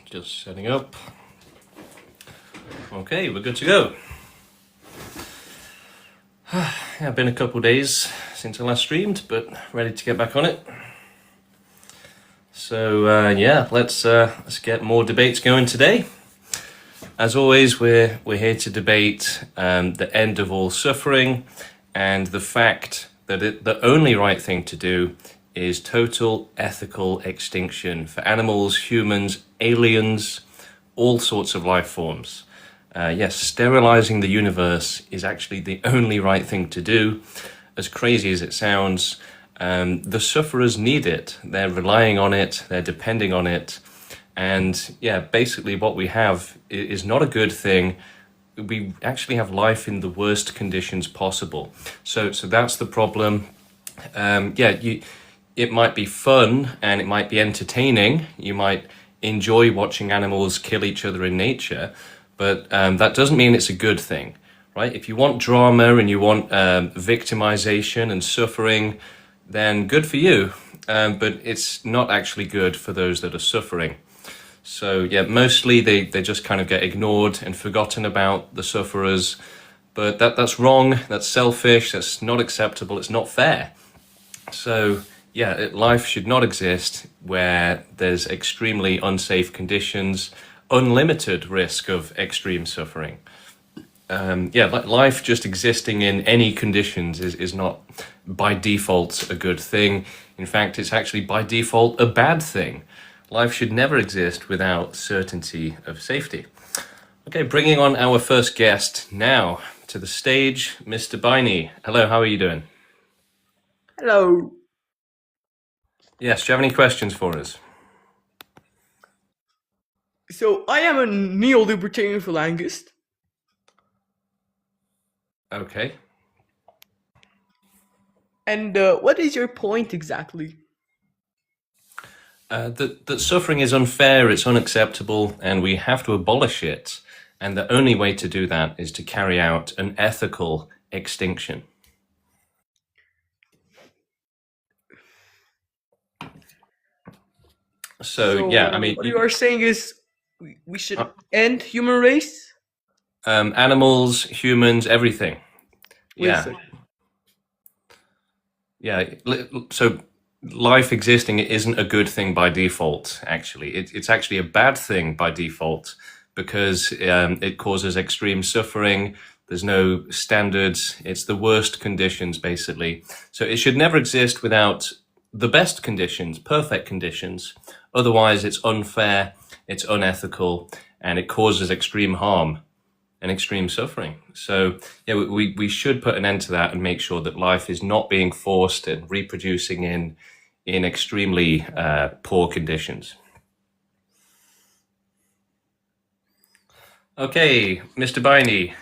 Just setting up. Okay, we're good to go. Yeah, been a couple of days since I last streamed, but ready to get back on it. So yeah, let's get more debates going today. As always, we're here to debate the end of all suffering and the fact that the only right thing to do is total ethical extinction for animals, humans, aliens, all sorts of life forms. Yes, sterilizing the universe is actually the only right thing to do. As crazy as it sounds, the sufferers need it. They're relying on it, they're depending on it. And yeah, basically what we have is not a good thing. We actually have life in the worst conditions possible. So that's the problem. It might be fun and it might be entertaining. You might enjoy watching animals kill each other in nature, but that doesn't mean it's a good thing, right? If you want drama and you want victimization and suffering, then good for you. But it's not actually good for those that are suffering. So yeah, mostly they just kind of get ignored and forgotten about, the sufferers. But that's wrong, that's selfish, that's not acceptable, it's not fair. So yeah, life should not exist where there's extremely unsafe conditions, unlimited risk of extreme suffering. Life just existing in any conditions is not by default a good thing. In fact, it's actually by default a bad thing. Life should never exist without certainty of safety. Okay, bringing on our first guest now to the stage, Mr. Biney. Hello, how are you doing? Hello. Yes, do you have any questions for us? So I am a neo-libertarian philangist. Okay. And what is your point exactly? That suffering is unfair, it's unacceptable, and we have to abolish it. And the only way to do that is to carry out an ethical extinction. So yeah, I mean, what you are saying is we should end human race? animals, humans, everything. Wait a Yeah. second. Yeah. So life existing isn't a good thing by default, actually. It's actually a bad thing by default because it causes extreme suffering. There's no standards. It's the worst conditions, basically. So it should never exist without the best conditions, perfect conditions. Otherwise, it's unfair, it's unethical, and it causes extreme harm and extreme suffering. So yeah, we should put an end to that and make sure that life is not being forced and reproducing in extremely poor conditions. Okay, Mr. Biney,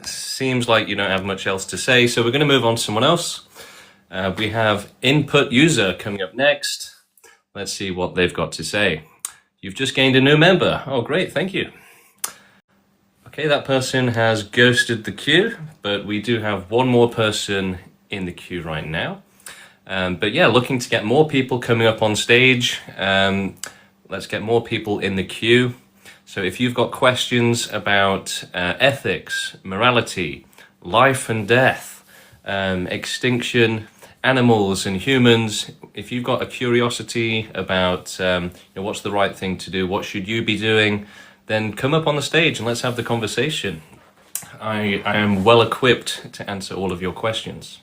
seems like you don't have much else to say, so we're going to move on to someone else. We have input user coming up next. Let's see what they've got to say. You've just gained a new member. Oh, great, thank you. Okay, that person has ghosted the queue, but we do have one more person in the queue right now. But yeah, looking to get more people coming up on stage. Let's get more people in the queue. So if you've got questions about ethics, morality, life and death, extinction, animals and humans, if you've got a curiosity about what's the right thing to do, what should you be doing, then come up on the stage and let's have the conversation. I am well equipped to answer all of your questions.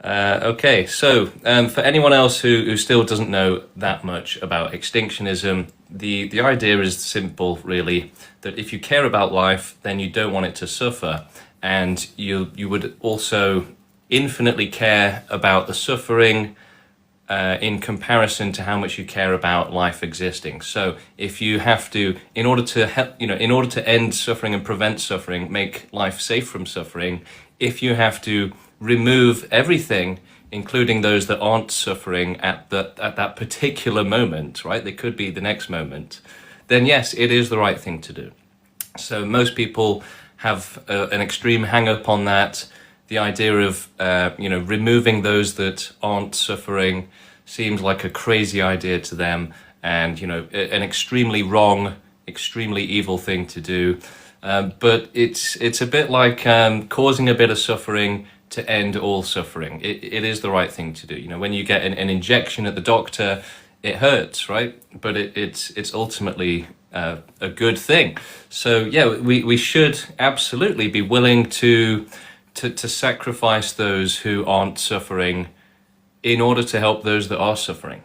Okay, so for anyone else who still doesn't know that much about extinctionism, the idea is simple, really, that if you care about life, then you don't want it to suffer, and you would also infinitely care about the suffering in comparison to how much you care about life existing. So if you have to, in order to help, in order to end suffering and prevent suffering, make life safe from suffering, if you have to remove everything, including those that aren't suffering at that particular moment, right? They could be the next moment. Then yes, it is the right thing to do. So most people have an extreme hang up on that. The idea of removing those that aren't suffering. seems like a crazy idea to them, and an extremely wrong, extremely evil thing to do. But it's a bit like causing a bit of suffering to end all suffering. It is the right thing to do. When you get an injection at the doctor, it hurts, right? But it's ultimately a good thing. So yeah, we should absolutely be willing to sacrifice those who aren't suffering in order to help those that are suffering.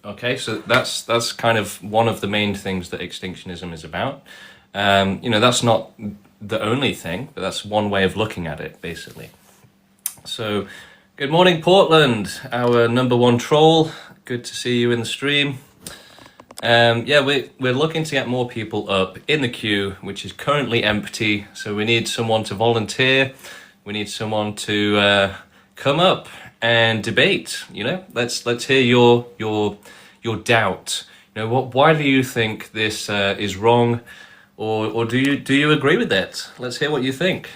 Okay, so that's kind of one of the main things that extinctionism is about. That's not the only thing, but that's one way of looking at it, basically. So, good morning, Portland, our number one troll. Good to see you in the stream. We're looking to get more people up in the queue, which is currently empty. So we need someone to volunteer. We need someone to come up and debate. Let's hear your doubt. Why do you think this is wrong, or do you agree with it? Let's hear what you think.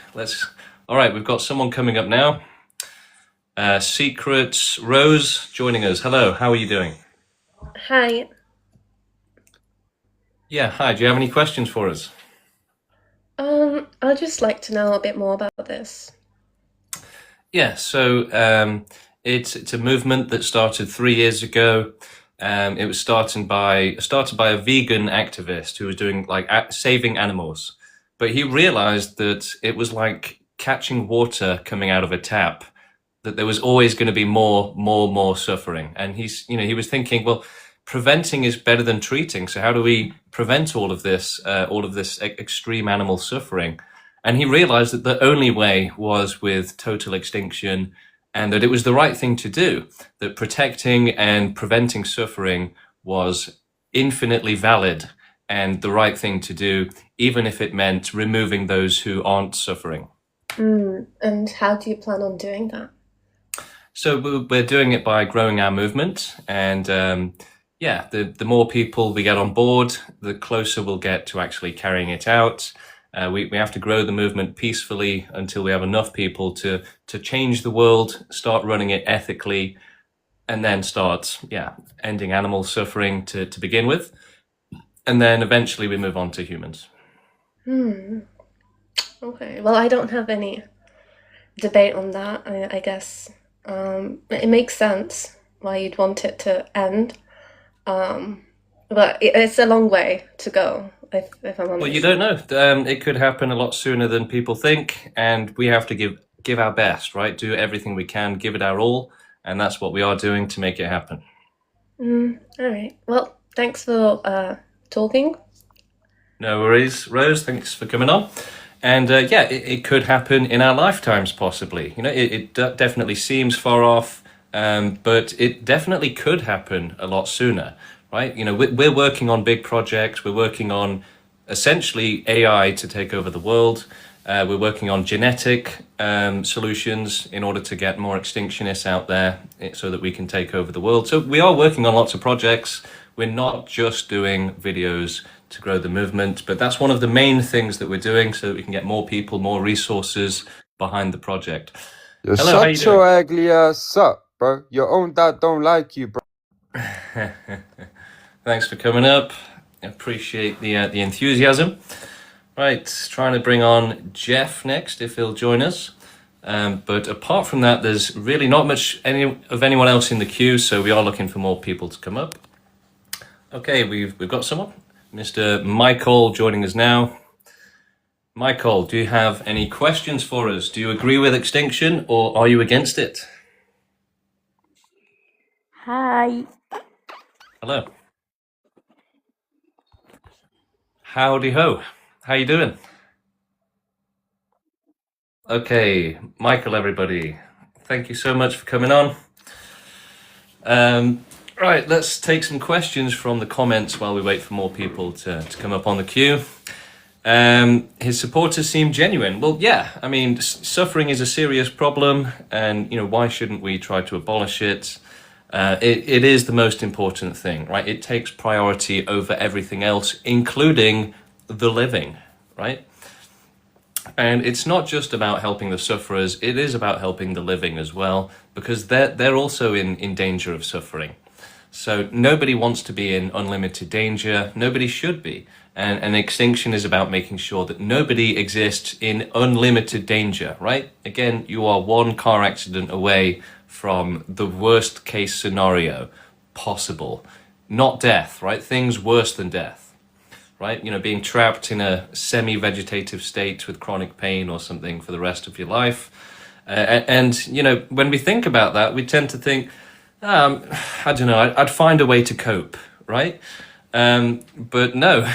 All right, we've got someone coming up now. Secrets Rose joining us. Hello, how are you doing? Hi. Yeah, hi. Do you have any questions for us? I'd just like to know a bit more about this. Yeah, so it's a movement that started 3 years ago. It was started by a vegan activist who was doing saving animals, but he realized that it was like catching water coming out of a tap, that there was always going to be more suffering. And he was thinking, well, preventing is better than treating. So how do we prevent all of this extreme animal suffering? And he realized that the only way was with total extinction, and that it was the right thing to do, that protecting and preventing suffering was infinitely valid and the right thing to do, even if it meant removing those who aren't suffering. And how do you plan on doing that? So we're doing it by growing our movement, and the more people we get on board, the closer we'll get to actually carrying it out. We have to grow the movement peacefully until we have enough people to change the world, start running it ethically, and then start ending animal suffering to begin with. And then eventually we move on to humans. Okay, well, I don't have any debate on that. I guess it makes sense why you'd want it to end. But it's a long way to go, if I'm honest. Well, you don't know. It could happen a lot sooner than people think, and we have to give our best, right? Do everything we can, give it our all, and that's what we are doing to make it happen. All right. Well, thanks for talking. No worries, Rose. Thanks for coming on. And it could happen in our lifetimes, possibly. It definitely seems far off, but it definitely could happen a lot sooner, right? We're working on big projects. We're working on essentially AI to take over the world. We're working on genetic solutions in order to get more extinctionists out there so that we can take over the world. So we are working on lots of projects. We're not just doing videos to grow the movement, but that's one of the main things that we're doing so that we can get more people, more resources behind the project. You're Hello, how you such doing? your ugly ass up, bro. Your own dad don't like you, bro. Thanks for coming up. I appreciate the enthusiasm. Right, trying to bring on Jeff next if he'll join us. But apart from that, there's really not much of anyone else in the queue, so we are looking for more people to come up. Okay, we've got someone. Mr. Michael joining us now. Michael, do you have any questions for us? Do you agree with extinction or are you against it? Hi. Hello. Howdy ho. How you doing? Okay, Michael, everybody. Thank you so much for coming on. Right, let's take some questions from the comments while we wait for more people to come up on the queue. His supporters seem genuine. Well, yeah, I mean, suffering is a serious problem, and why shouldn't we try to abolish it? It is the most important thing, right? It takes priority over everything else, including the living, right? And it's not just about helping the sufferers, it is about helping the living as well, because they're also in danger of suffering. So nobody wants to be in unlimited danger. Nobody should be. And extinction is about making sure that nobody exists in unlimited danger, right? Again, you are one car accident away from the worst case scenario possible. Not death, right? Things worse than death, right? You know, being trapped in a semi-vegetative state with chronic pain or something for the rest of your life. And, you know, when we think about that, we tend to think, I don't know, I'd find a way to cope, right? But no,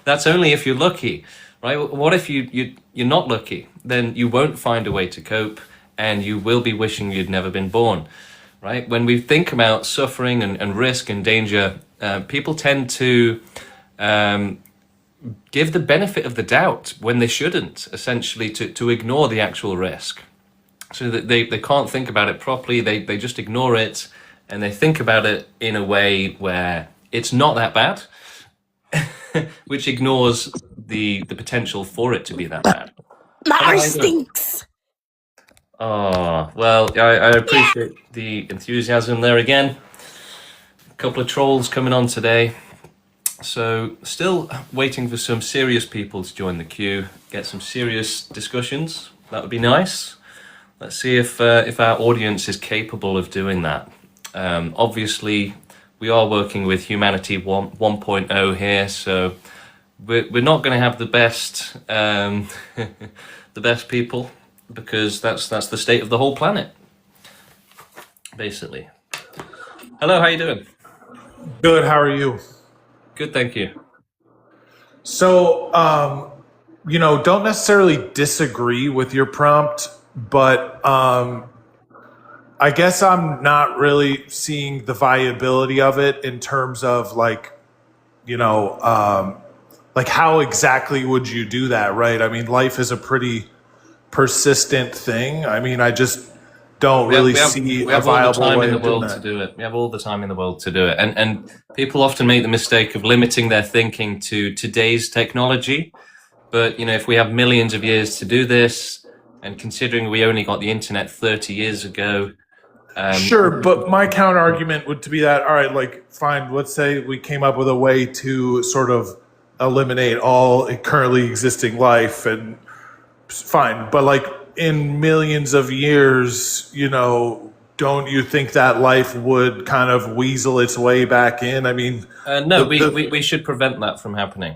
that's only if you're lucky, right? What if you're not lucky? Then you won't find a way to cope and you will be wishing you'd never been born, right? When we think about suffering and risk and danger, people tend to give the benefit of the doubt when they shouldn't, essentially to ignore the actual risk. So that they can't think about it properly, they just ignore it, and they think about it in a way where it's not that bad, which ignores the potential for it to be that bad. My arse stinks. Oh, well, I appreciate the enthusiasm there again. A couple of trolls coming on today. So still waiting for some serious people to join the queue, get some serious discussions. That would be nice. Let's see if our audience is capable of doing that. Obviously, we are working with Humanity 1.0 here, so we're not going to have the best the best people, because that's the state of the whole planet, basically. Hello, how you doing? Good. How are you? Good, thank you. So, don't necessarily disagree with your prompt, but I guess I'm not really seeing the viability of it in terms of like how exactly would you do that, right? I mean, life is a pretty persistent thing. I mean, I just don't really see a viable way of doing that. We have all the time in the world to do it. And people often make the mistake of limiting their thinking to today's technology. But, you know, if we have millions of years to do this, and considering we only got the internet 30 years ago. Sure, but my counter argument would to be that, all right, like, fine, let's say we came up with a way to sort of eliminate all currently existing life, and fine. But like in millions of years, don't you think that life would kind of weasel its way back in? I mean, no, we should prevent that from happening.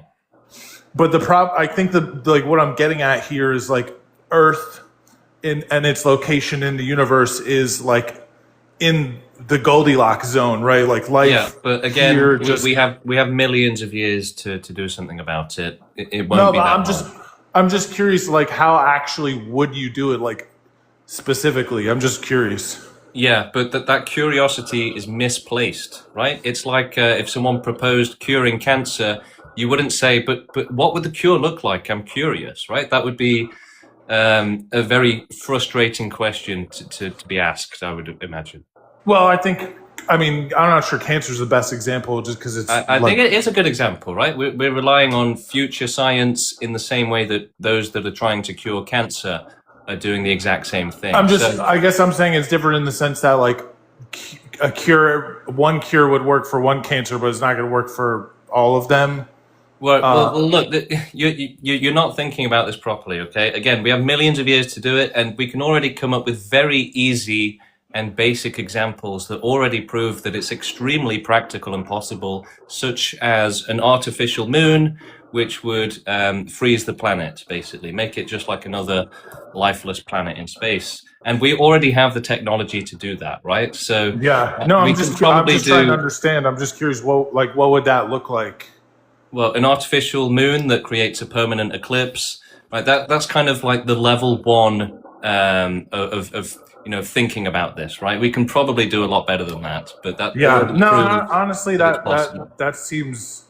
But I think what I'm getting at here is like Earth and its location in the universe is like in the Goldilocks zone, right? Like life. Yeah, but again, we have millions of years to do something about it. It won't be that long. I'm just curious, like, how actually would you do it, like, specifically? I'm just curious. Yeah, but that curiosity is misplaced, right? It's like if someone proposed curing cancer, you wouldn't say, but what would the cure look like? I'm curious, right? That would be a very frustrating question to be asked, I would imagine. Well, I'm not sure cancer is the best example just because it's... I think it is a good example, right? We're relying on future science in the same way that those that are trying to cure cancer are doing the exact same thing. I guess I'm saying it's different in the sense that like one cure would work for one cancer, but it's not going to work for all of them. Well, look, you're not thinking about this properly, okay? Again, we have millions of years to do it, and we can already come up with very easy and basic examples that already prove that it's extremely practical and possible, such as an artificial moon, which would freeze the planet, basically, make it just like another lifeless planet in space. And we already have the technology to do that, right? So yeah, no, I'm just trying to understand. I'm just curious, what would that look like? Well, an artificial moon that creates a permanent eclipse, right? That's kind of like the level one of thinking about this, right? We can probably do a lot better than that, but that honestly, that seems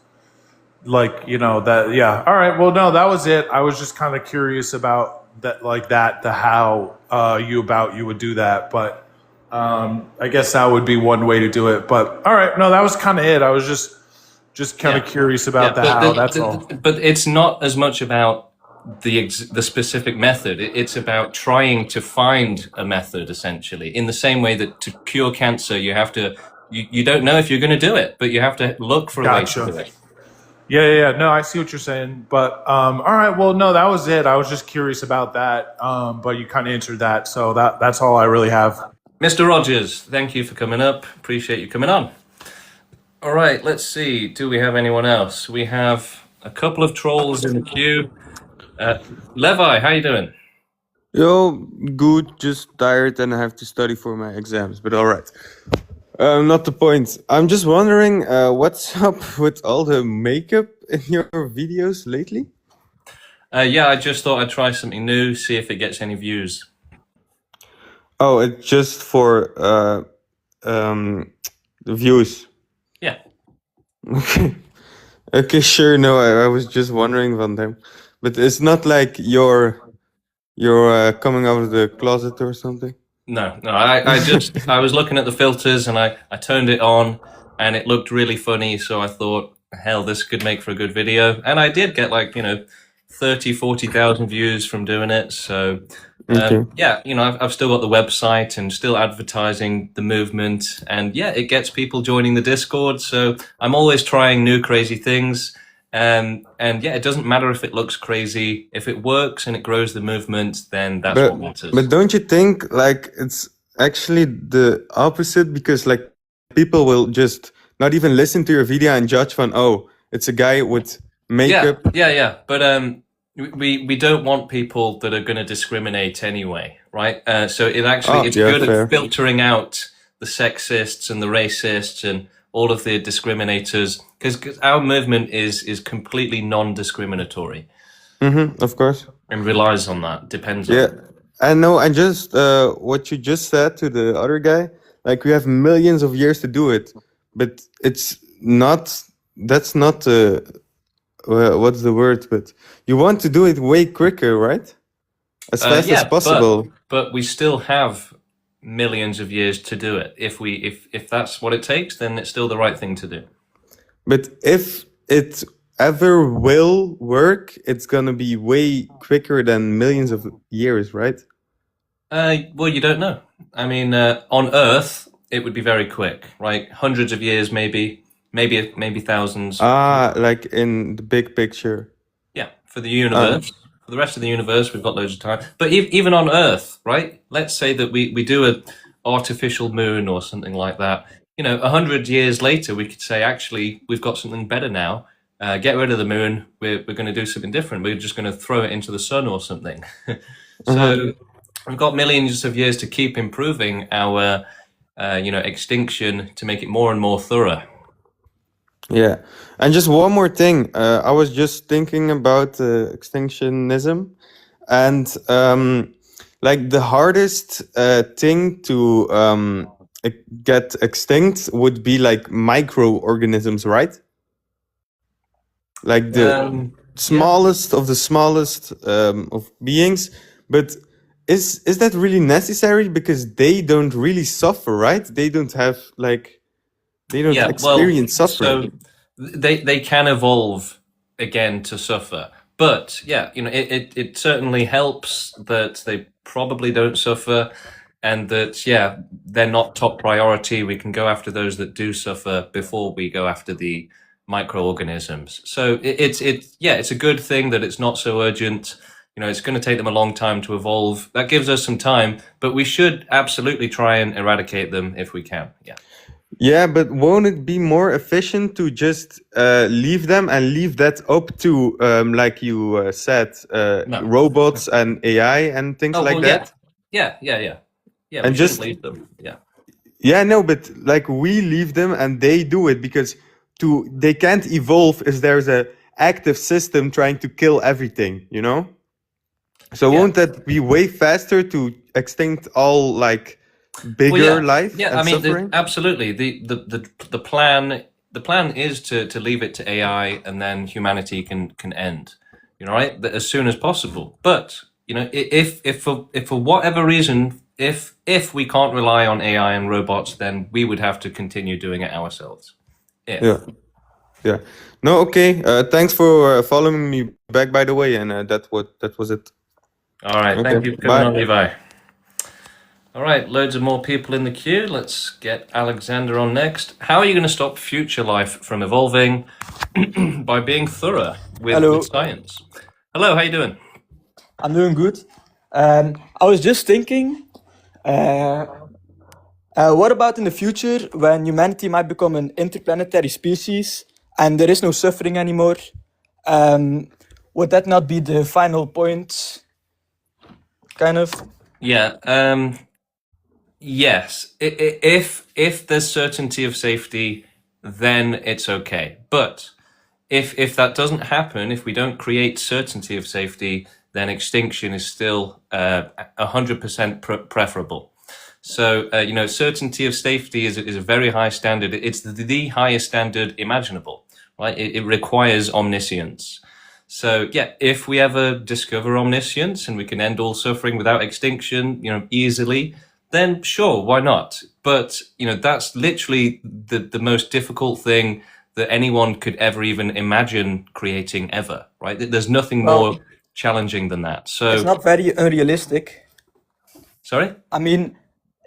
like that. All right, well, no, that was it. I was just kind of curious about that, how you would do that, but I guess that would be one way to do it. But all right, no, that was kind of it. I was just kind of curious about how. That's all. But it's not as much about the specific method. It's about trying to find a method, essentially, in the same way that to cure cancer, you don't know if you're going to do it, but you have to look for a way to do Gotcha. it. Yeah. No, I see what you're saying. But all right. Well, no, that was it. I was just curious about that. But you kind of answered that, so that's all I really have. Mr. Rogers, thank you for coming up. Appreciate you coming on. All right, let's see. Do we have anyone else? We have a couple of trolls in the queue. Levi, how you doing? Yo, good, just tired and I have to study for my exams, but alright. Not the point. I'm just wondering, what's up with all the makeup in your videos lately? Yeah, I just thought I'd try something new, see if it gets any views. Oh, it's just for the views. Yeah. Okay. Okay, sure. No, I was just wondering Van them, but it's not like you're coming out of the closet or something. No, I was looking at the filters and I turned it on and it looked really funny. So I thought, hell, this could make for a good video. And I did get 30, 40,000 views from doing it. So Okay. yeah, I've still got the website and still advertising the movement. And yeah, it gets people joining the Discord. So I'm always trying new crazy things. And yeah, it doesn't matter if it looks crazy. If it works and it grows the movement, then that's what matters. But don't you think like it's actually the opposite, because like people will just not even listen to your video and judge from, oh, it's a guy with makeup. Yeah. But we don't want people that are going to discriminate anyway, right? So it's good fair. at filtering out the sexists and the racists and all of the discriminators, because our movement is completely non-discriminatory. Of course. And relies on that, depends on Yeah, I know. And just what you just said to the other guy, like we have millions of years to do it, but it's not. That's not what's the word? But you want to do it way quicker, right? As fast as possible. But we still have millions of years to do it. If that's what it takes, then it's still the right thing to do. But if it ever will work, it's gonna be way quicker than millions of years, right? Well, you don't know. I mean, on Earth, it would be very quick, right? Hundreds of years, maybe thousands. Like in the big picture. Yeah, for the universe. For the rest of the universe, we've got loads of time. But even on Earth, right? Let's say that we do an artificial moon or something like that. 100 years later, we could say, actually, we've got something better now. Get rid of the moon. We're going to do something different. We're just going to throw it into the sun or something. So we've got millions of years to keep improving our, extinction to make it more and more thorough. Yeah, and just one more thing. I was just thinking about extinctionism, and like the hardest thing to get extinct would be like microorganisms, right? Like the smallest of the smallest of beings. But is that really necessary? Because they don't really suffer, right? They don't have they don't experience suffering. So they can evolve again to suffer. But yeah, it certainly helps that they probably don't suffer, and that they're not top priority. We can go after those that do suffer before we go after the microorganisms. So it's a good thing that it's not so urgent. It's going to take them a long time to evolve. That gives us some time, but we should absolutely try and eradicate them if we can. Yeah. Yeah, but won't it be more efficient to just leave them and leave that up to, like you said, robots and AI and things like that? Yeah. And we just leave them. Yeah. Yeah, no, but like we leave them and they do it because they can't evolve if there's a active system trying to kill everything, So won't that be way faster to extinct all bigger life? Yeah, and I mean, suffering? absolutely. The plan is to leave it to AI, and then humanity can end. Right? As soon as possible. But if for whatever reason, if we can't rely on AI and robots, then we would have to continue doing it ourselves. Yeah. Yeah. No, okay. Thanks for following me back, by the way, and that was it. All right, Okay. thank you for coming on, Bye. Levi. All right, loads of more people in the queue. Let's get Alexander on next. How are you going to stop future life from evolving by being thorough Hello. with science? Hello, how you doing? I'm doing good. I was just thinking, what about in the future when humanity might become an interplanetary species and there is no suffering anymore? Would that not be the final point? Kind of. Yeah. Yes. If there's certainty of safety, then it's okay. But if that doesn't happen, if we don't create certainty of safety, then extinction is still 100% preferable. So certainty of safety is a very high standard. It's the highest standard imaginable, right? It requires omniscience. So yeah, if we ever discover omniscience and we can end all suffering without extinction, easily, then sure, why not? But that's literally the most difficult thing that anyone could ever even imagine creating ever, right? There's nothing more challenging than that. So It's not very unrealistic. sorry? I mean,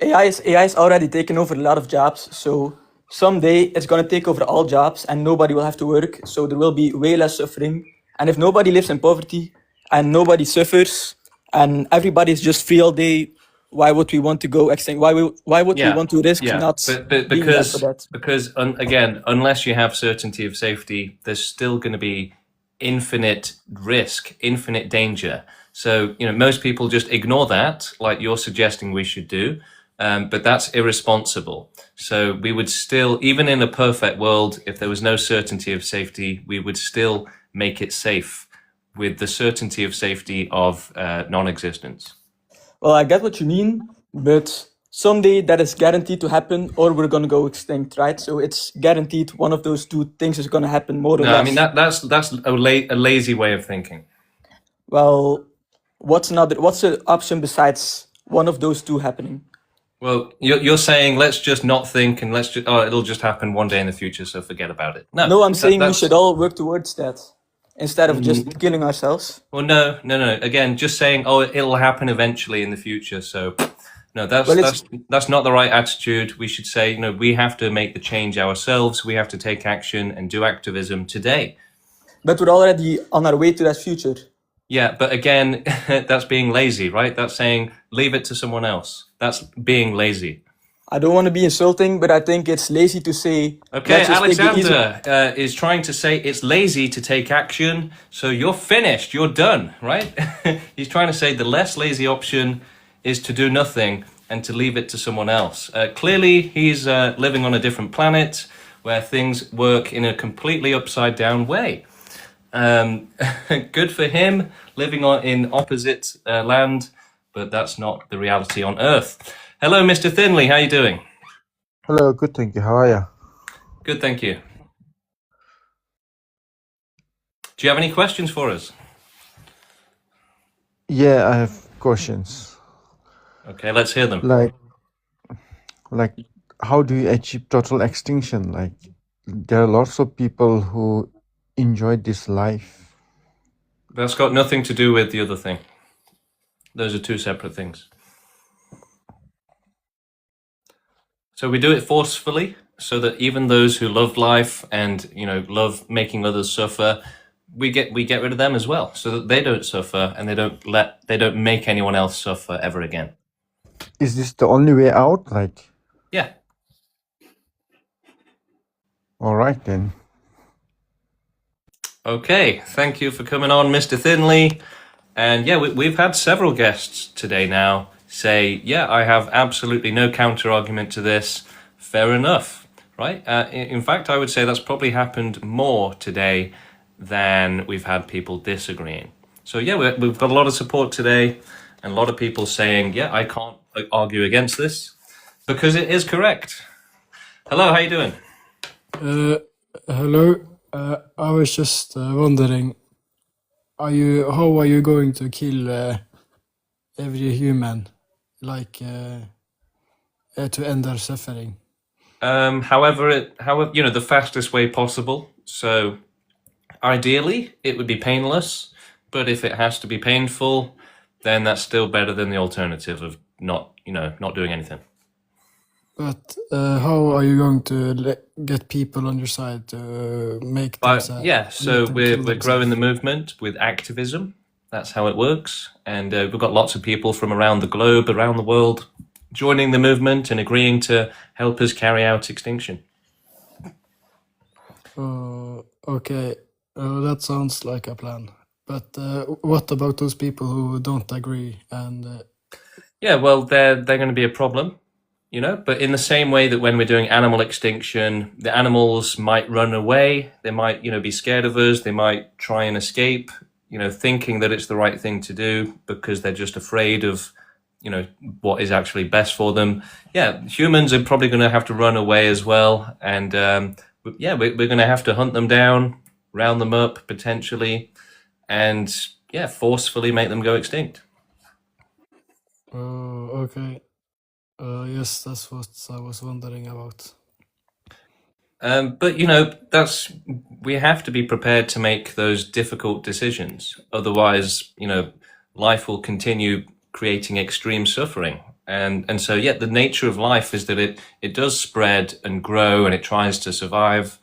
AI is already taken over a lot of jobs, so someday it's gonna take over all jobs and nobody will have to work, so there will be way less suffering. And if nobody lives in poverty and nobody suffers and everybody's just free all day, why would we want to go extinct? Why would we want to risk not but being there for that? because again, unless you have certainty of safety, there's still going to be infinite risk, infinite danger. So most people just ignore that, like you're suggesting we should do. But that's irresponsible. So we would still, even in a perfect world, if there was no certainty of safety, we would still make it safe with the certainty of safety of non-existence. Well, I get what you mean, but someday that is guaranteed to happen or we're gonna go extinct, right? So it's guaranteed one of those two things is gonna happen more or No, less. I mean that's a lazy way of thinking. Well, what's the option besides one of those two happening? Well, you're saying let's just not think and it'll just happen one day in the future, so forget about it. No, I'm saying we should all work towards that instead of just killing ourselves. Well, no. Again, just saying, it'll happen eventually in the future. So, no, that's not the right attitude. We should say, we have to make the change ourselves. We have to take action and do activism today. But we're already on our way to that future. Yeah, but again, that's being lazy, right? That's saying leave it to someone else. That's being lazy. I don't want to be insulting, but I think it's lazy to say. Okay, Alexander is trying to say it's lazy to take action, so you're finished, you're done, right? He's trying to say the less lazy option is to do nothing and to leave it to someone else. Clearly, he's living on a different planet where things work in a completely upside down way. Good for him, living in opposite land, but that's not the reality on Earth. Hello, Mr. Thinley. How are you doing? Hello, good, thank you. How are you? Good, thank you. Do you have any questions for us? Yeah, I have questions. Okay, let's hear them. Like, how do you achieve total extinction? Like, there are lots of people who enjoy this life. That's got nothing to do with the other thing. Those are two separate things. So we do it forcefully, so that even those who love life and love making others suffer, we get rid of them as well, so that they don't suffer and they don't make anyone else suffer ever again. Is this the only way out? Like, yeah. All right then. Okay, thank you for coming on, Mr. Thinley. And yeah, we've had several guests today now say, yeah, I have absolutely no counter argument to this. Fair enough, right? In fact, I would say that's probably happened more today than we've had people disagreeing. So yeah, we've got a lot of support today and a lot of people saying, yeah, I can't argue against this because it is correct. Hello, how you doing? Hello. I was just wondering, how are you going to kill every human, like to end their suffering? However, the fastest way possible. So ideally, it would be painless, but if it has to be painful, then that's still better than the alternative of not doing anything. But how are you going to get people on your side to make themselves? Yeah, so we're growing the movement with activism. That's how it works. And we've got lots of people from around the globe, around the world, joining the movement and agreeing to help us carry out extinction. Okay, that sounds like a plan. But what about those people who don't agree? And Yeah, well, they're going to be a problem, but in the same way that when we're doing animal extinction, the animals might run away, they might, be scared of us, they might try and escape, thinking that it's the right thing to do because they're just afraid of, what is actually best for them. Yeah, humans are probably going to have to run away as well. And yeah, we're going to have to hunt them down, round them up potentially, and yeah, forcefully make them go extinct. okay. Yes, that's what I was wondering about. But we have to be prepared to make those difficult decisions. Otherwise, life will continue creating extreme suffering. And so, yeah, the nature of life is that it does spread and grow and it tries to survive.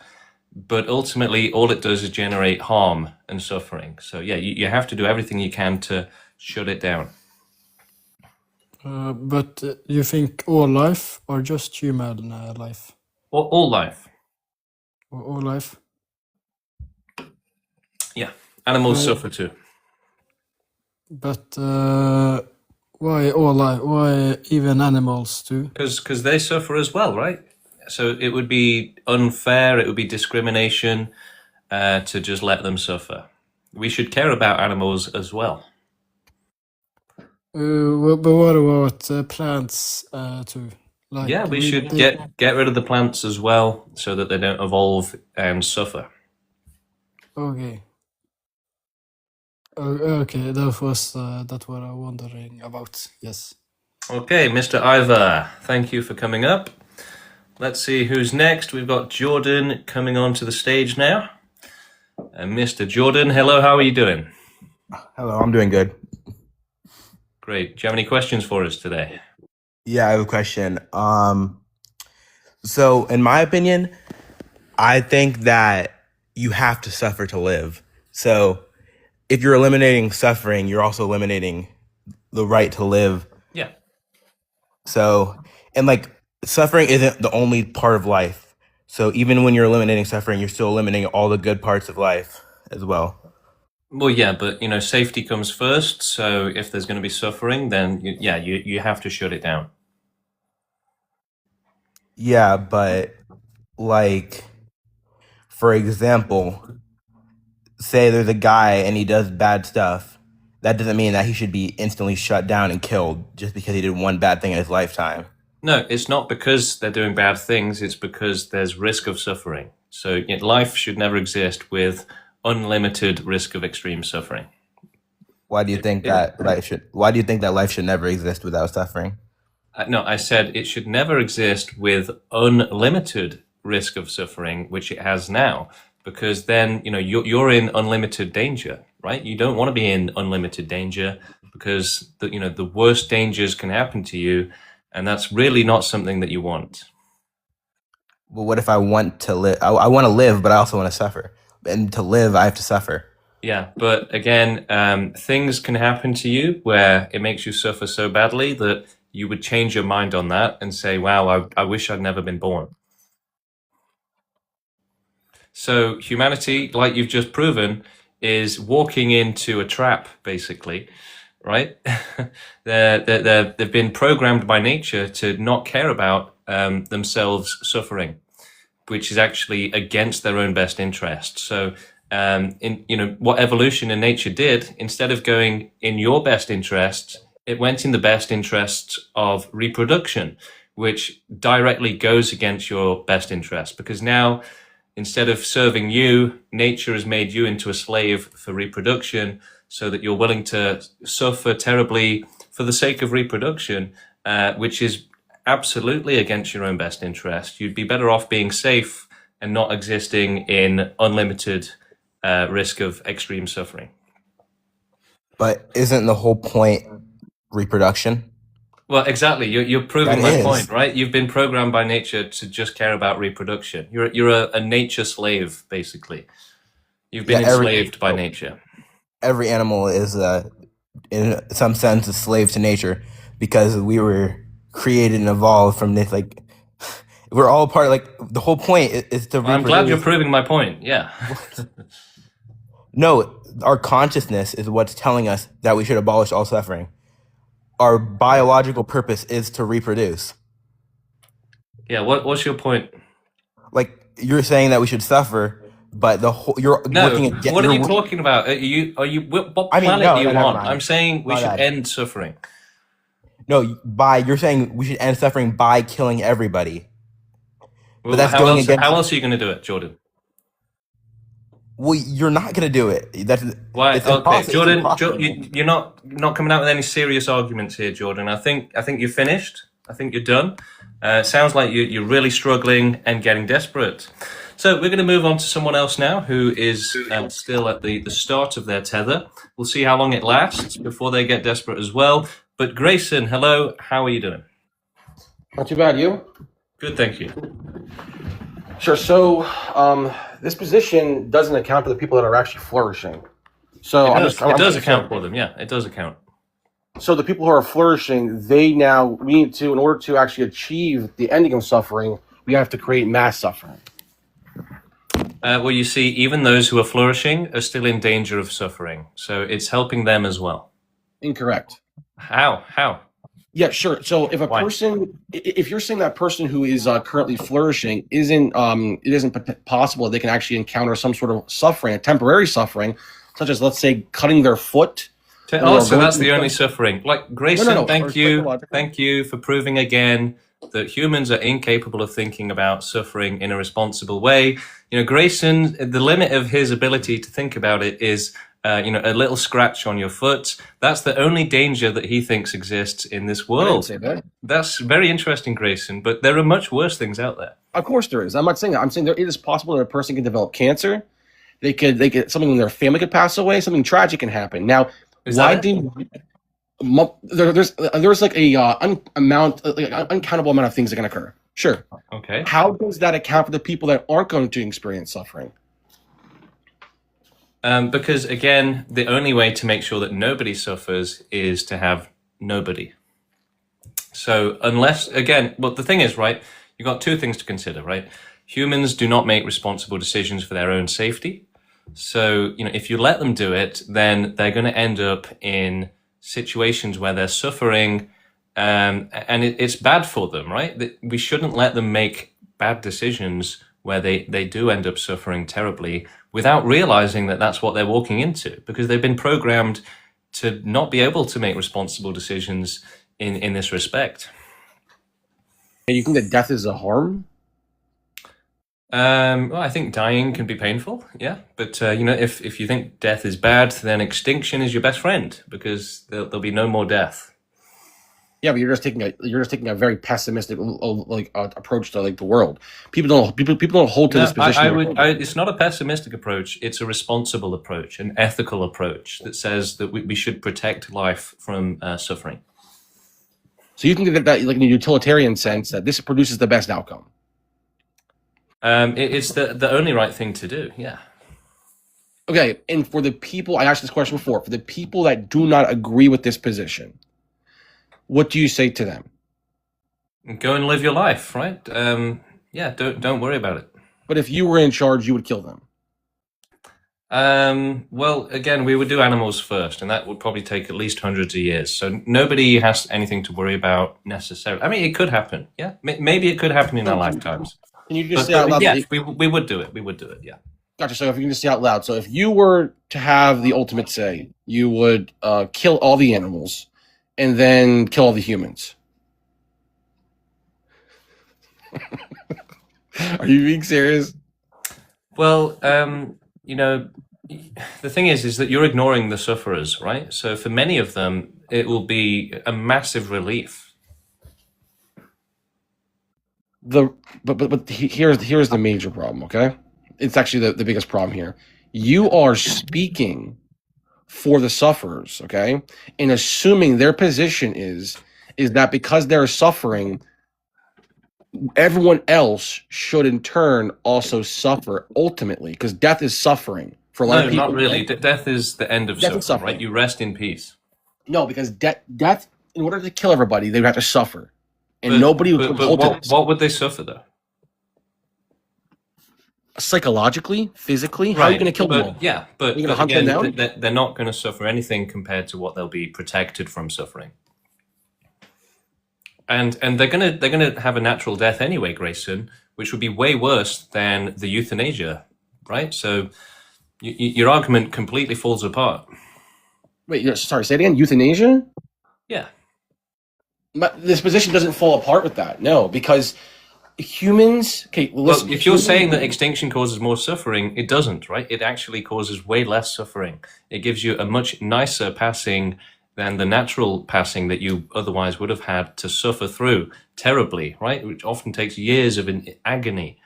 But ultimately, all it does is generate harm and suffering. So, yeah, you have to do everything you can to shut it down. But you think all life or just human life? All life. All life? Yeah, animals suffer too. But why all life? Why even animals too? Because they suffer as well, right? So it would be unfair, it would be discrimination to just let them suffer. We should care about animals as well. But what about plants too? Like Yeah, we should get rid of the plants as well so that they don't evolve and suffer. Okay. Okay, that was what I'm wondering about. Yes. Okay, Mr. Ivor, thank you for coming up. Let's see who's next. We've got Jordan coming onto the stage now. And Mr. Jordan, hello, how are you doing? Hello, I'm doing good. Great. Do you have any questions for us today? Yeah, I have a question. So in my opinion, I think that you have to suffer to live. So if you're eliminating suffering, you're also eliminating the right to live. Yeah. So, and like suffering isn't the only part of life. So even when you're eliminating suffering, you're still eliminating all the good parts of life as well. Well, yeah, but safety comes first. So if there's going to be suffering, then you have to shut it down. Yeah, but like, for example, say there's a guy and he does bad stuff. That doesn't mean that he should be instantly shut down and killed just because he did one bad thing in his lifetime. No, it's not because they're doing bad things. It's because there's risk of suffering. So life should never exist with unlimited risk of extreme suffering. Why do you think that life should? Why do you think that life should never exist without suffering? No, I said it should never exist with unlimited risk of suffering, which it has now, because then you're in unlimited danger, right? You don't want to be in unlimited danger because the worst dangers can happen to you, and that's really not something that you want. Well, what if I want to live? I want to live, but I also want to suffer. And to live, I have to suffer. Yeah, but again, things can happen to you where it makes you suffer so badly that you would change your mind on that and say, wow, I wish I'd never been born. So humanity, like you've just proven, is walking into a trap, basically, right? They've been programmed by nature to not care about themselves suffering, which is actually against their own best interest. So what evolution in nature did, instead of going in your best interest, it went in the best interests of reproduction, which directly goes against your best interest, because now instead of serving you, nature has made you into a slave for reproduction so that you're willing to suffer terribly for the sake of reproduction, which is absolutely against your own best interest. You'd be better off being safe and not existing in unlimited risk of extreme suffering. But isn't the whole point reproduction? Well, exactly. You're proving That my is. point, right? You've been programmed by nature to just care about reproduction. You're a nature slave, basically. You've been Yeah, enslaved by nature. every animal is in some sense a slave to nature because we were created and evolved from this. Like we're all part. Like the whole point is to reproduce. I'm glad you're proving my point. Yeah. No, our consciousness is what's telling us that we should abolish all suffering. Our biological purpose is to reproduce. Yeah. What's your point? Like you're saying that we should suffer, but the whole you're No. working against. What are you talking about? Are you? What I mean, planet no, do you no, never want? mind. I'm saying we My should bad. end suffering. No, you're saying we should end suffering by killing everybody. Well, that's how going else? against- How else are you going to do it, Jordan? Well, you're not gonna do it. That's Why? it's Okay, impossible. Jordan. It's impossible. You're not coming out with any serious arguments here, Jordan. I think you're finished. I think you're done. Sounds like you're really struggling and getting desperate. So we're going to move on to someone else now who is still at the start of their tether. We'll see how long it lasts before they get desperate as well. But Grayson, hello. How are you doing? Not too bad, you? Good, thank you. Sure. So, this position doesn't account for the people that are actually flourishing. So It does account for them. Yeah, it does account. So the people who are flourishing, we need to, in order to actually achieve the ending of suffering, we have to create mass suffering. Well, you see, even those who are flourishing are still in danger of suffering. So it's helping them as well. Incorrect. How? Yeah, sure. So if if you're saying that person who is currently flourishing it isn't possible that they can actually encounter some sort of suffering, a temporary suffering, such as, let's say, cutting their foot. Oh, so that's the only suffffering. Like, Grayson, No. thank you for proving again that humans are incapable of thinking about suffering in a responsible way. You know, Grayson, the limit of his ability to think about it is, a little scratch on your foot. That's the only danger that he thinks exists in this world. I didn't say that. That's very interesting, Grayson, but there are much worse things out there. Of course there is. I'm not saying that. I'm saying it is possible that a person can develop cancer. They could something in their family could pass away. Something tragic can happen. Now, there's like a uncountable amount of things that can occur. Sure. Okay. How does that account for the people that aren't going to experience suffering? Because again, the only way to make sure that nobody suffers is to have nobody. So the thing is, right, you've got two things to consider, right? Humans do not make responsible decisions for their own safety. So, if you let them do it, then they're going to end up in situations where they're suffering, and it's bad for them, right? We shouldn't let them make bad decisions where they do end up suffering terribly without realizing that that's what they're walking into, because they've been programmed to not be able to make responsible decisions in this respect. And you think that death is a harm? Well, I think dying can be painful, yeah. But if you think death is bad, then extinction is your best friend, because there'll be no more death. Yeah, but you're just taking a very pessimistic approach to the world. People don't hold to this position. It's not a pessimistic approach. It's a responsible approach, an ethical approach that says that we should protect life from suffering. So you think that in a utilitarian sense, that this produces the best outcome? It's the only right thing to do. Yeah. Okay, and for the people, I asked this question before, for the people that do not agree with this position, what do you say to them? Go and live your life, right? Don't worry about it. But if you were in charge, you would kill them. Well, again, we would do animals first, and that would probably take at least hundreds of years. So nobody has anything to worry about necessarily. I mean, it could happen. Yeah, maybe it could happen in our lifetimes. Can you just say out loud? Yes, we would do it. We would do it. Yeah. Gotcha. So if you can just say out loud, so if you were to have the ultimate say, you would kill all the animals and then kill all the humans. Are you being serious? Well, the thing is that you're ignoring the sufferers, right? So for many of them, it will be a massive relief. Here's the major problem. Okay, it's actually the biggest problem here. You are speaking for the sufferers, okay, and assuming their position is that because they're suffering, everyone else should in turn also suffer ultimately, because death is suffering for a lot No, of people. not really. Death is the end of Death is suffering, right? suffering. You rest in peace. No, because death, in order to kill everybody, they would have to suffer, and But, nobody would but hold it what would they suffer though? psychologically, physically. How are you going to kill them all? Yeah, but You're going to hunt them again, down? they're not going to suffer anything compared to what they'll be protected from suffering. And they're gonna have a natural death anyway, Grayson, which would be way worse than the euthanasia, right? So your argument completely falls apart. Wait, sorry, say it again. Euthanasia? Yeah. But this position doesn't fall apart with that. No, because humans. Okay, well, listen. Well, if you're saying that extinction causes more suffering, it doesn't, right? It actually causes way less suffering. It gives you a much nicer passing than the natural passing that you otherwise would have had to suffer through terribly, right? Which often takes years of agony.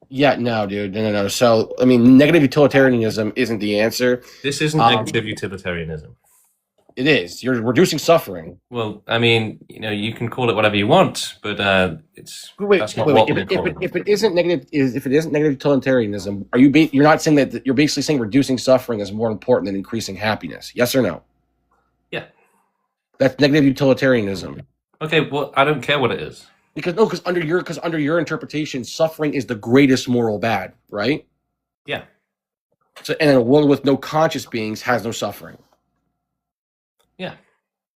Yeah, no, dude, no. So, I mean, negative utilitarianism isn't the answer. This isn't negative utilitarianism. It is. You're reducing suffering. Well, I mean, you can call it whatever you want, but that's not what we're calling it. If it isn't negative utilitarianism, you're not saying that you're basically saying reducing suffering is more important than increasing happiness? Yes or no? Yeah. That's negative utilitarianism. Okay, well, I don't care what it is. Because under your interpretation, suffering is the greatest moral bad, right? Yeah. So, and a world with no conscious beings has no suffering. Yeah.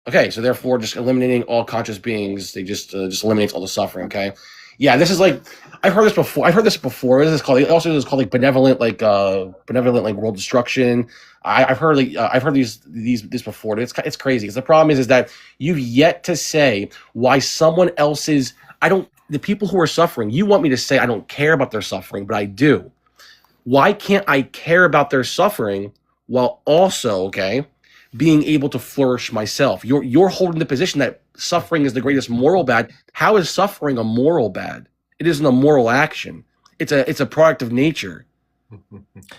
Okay, so therefore, just eliminating all conscious beings, they just eliminates all the suffering. Okay, yeah, this is like I've heard this before. What is this called? Also, it's called like benevolent world destruction. I've heard these before. It's crazy. Because the problem is that you've yet to say why someone else's. The people who are suffering. You want me to say I don't care about their suffering, but I do. Why can't I care about their suffering while also being able to flourish myself? You're holding the position that suffering is the greatest moral bad. How is suffering a moral bad? It isn't a moral action. It's a product of nature.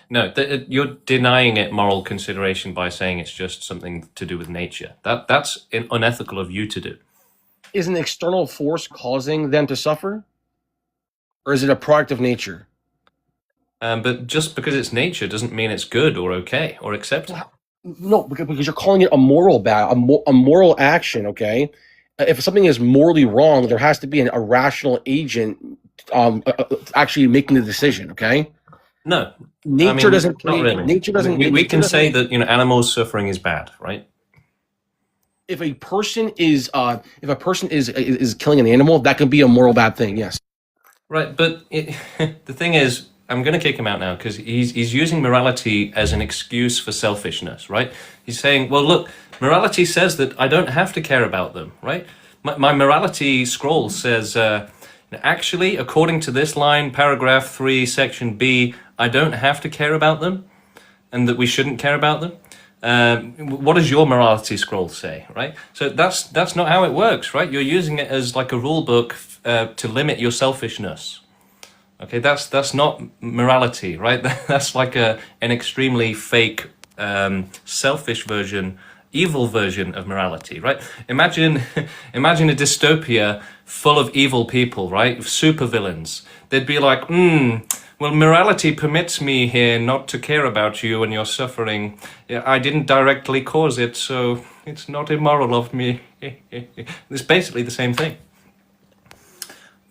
No, you're denying it moral consideration by saying it's just something to do with nature. That's unethical of you to do. Is an external force causing them to suffer? Or is it a product of nature? But just because it's nature doesn't mean it's good or okay or acceptable. No, because you're calling it a moral bad, a moral action, okay? If something is morally wrong, there has to be a rational agent actually making the decision, okay? No. Nature doesn't not really. Nature doesn't we can say that animals suffering is bad, right? If a person is killing an animal, that could be a moral bad thing, yes. Right, but the thing is, I'm going to kick him out now because he's using morality as an excuse for selfishness, right? He's saying, well, look, morality says that I don't have to care about them, right? My morality scroll says, actually, according to this line, paragraph 3, section B, I don't have to care about them and that we shouldn't care about them. What does your morality scroll say, right? So that's not how it works, right? You're using it as like a rule book to limit your selfishness. Okay, that's not morality, right? That's like an extremely fake, selfish version, evil version of morality, right? Imagine a dystopia full of evil people, right? Supervillains. They'd be like, well, morality permits me here not to care about you and your suffering. I didn't directly cause it, so it's not immoral of me. It's basically the same thing.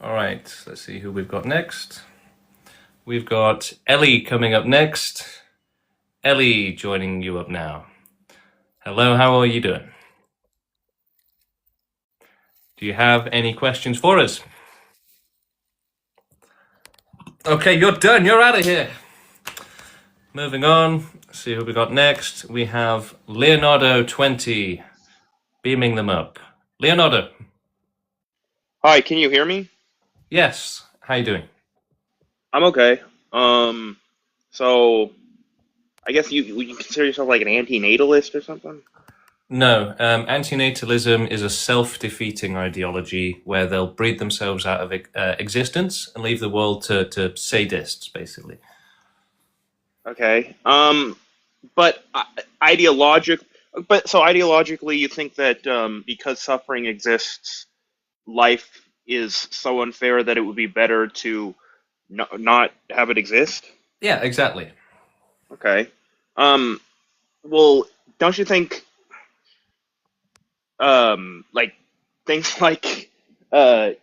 All right, let's see who we've got next. We've got Ellie coming up next. Ellie joining you up now. Hello, how are you doing? Do you have any questions for us? Okay, you're done. You're out of here. Moving on. Let's see who we got next. We have Leonardo20 beaming them up. Leonardo. Hi, can you hear me? Yes. How you doing? I'm okay. So I guess you consider yourself like an antinatalist or something? No, antinatalism is a self-defeating ideology where they'll breed themselves out of existence and leave the world to sadists, basically. Okay. But ideologically, you think that because suffering exists, life is so unfair that it would be better to not have it exist? Yeah, exactly. Okay. Well, don't you think like things like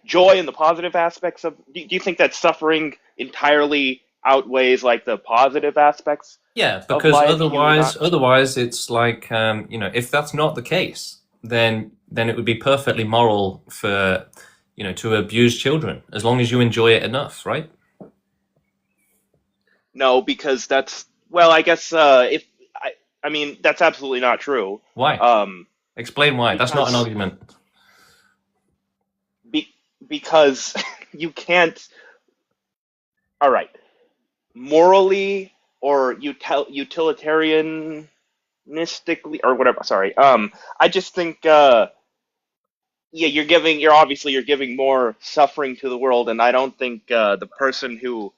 joy and the positive aspects of do you think that suffering entirely outweighs like the positive aspects Yeah, of because life? You would not. otherwise it's like if that's not the case, then it would be perfectly moral for to abuse children as long as you enjoy it enough, right? No, because that's well, I guess if I mean that's absolutely not true. Why? Um, Explain why. That's not an because argument. be, because you can't. All right, morally or utilitarianistically or whatever. Sorry. I just think yeah, you're giving more suffering to the world, and I don't think the person who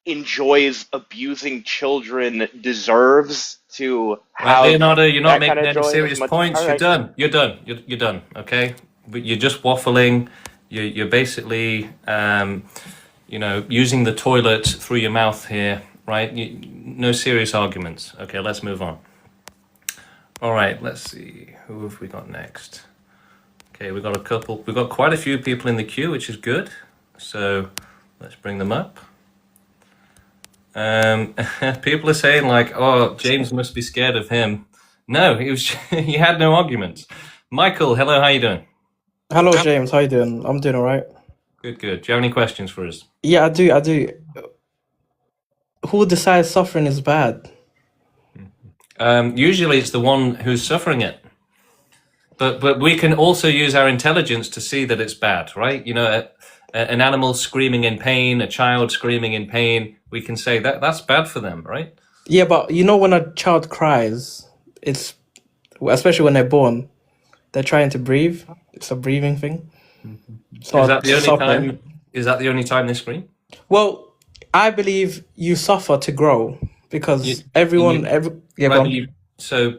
enjoys abusing children deserves to Right, have Leonardo, you're not that kind making of any joy as serious much. points. All You're right. done. You're done. You're done. Okay, but you're just waffling. You're basically using the toilet through your mouth here, right? No serious arguments. Okay, let's move on. All right, let's see. Who have we got next? Okay, we've got a couple. We've got quite a few people in the queue, which is good. So let's bring them up. People are saying like, "Oh, James must be scared of him." No, he was. He had no arguments. Michael, hello. How you doing? Hello, James. How you doing? I'm doing all right. Good, good. Do you have any questions for us? Yeah, I do. I do. Who decides suffering is bad? Usually, it's the one who's suffering it. But we can also use our intelligence to see that it's bad, right? An animal screaming in pain, a child screaming in pain. We can say that's bad for them, right? Yeah, but when a child cries, it's especially when they're born, they're trying to breathe. It's a breathing thing. It's Is not that the only suffering. time? Is that the only time they scream? Well, I believe you suffer to grow because You, everyone, you, yeah, go right, but on. you, so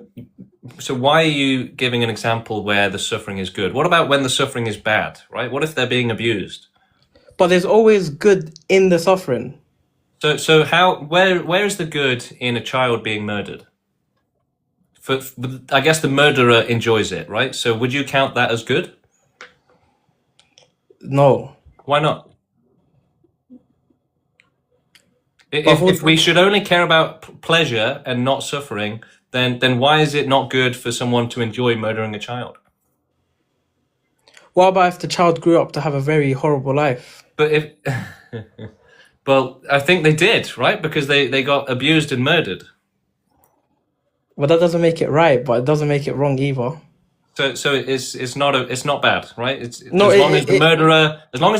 why are you giving an example where the suffering is good? What about when the suffering is bad, right? What if they're being abused? But there's always good in the suffering. So where is the good in a child being murdered? I guess the murderer enjoys it, right? So would you count that as good? No. Why not? But If we should only care about pleasure and not suffering, then why is it not good for someone to enjoy murdering a child? what about if the child grew up to have a very horrible life? But if well, I think they did, right? Because they got abused and murdered. Well, that doesn't make it right, but it doesn't make it wrong either. So it's not bad, right? It's No, as long as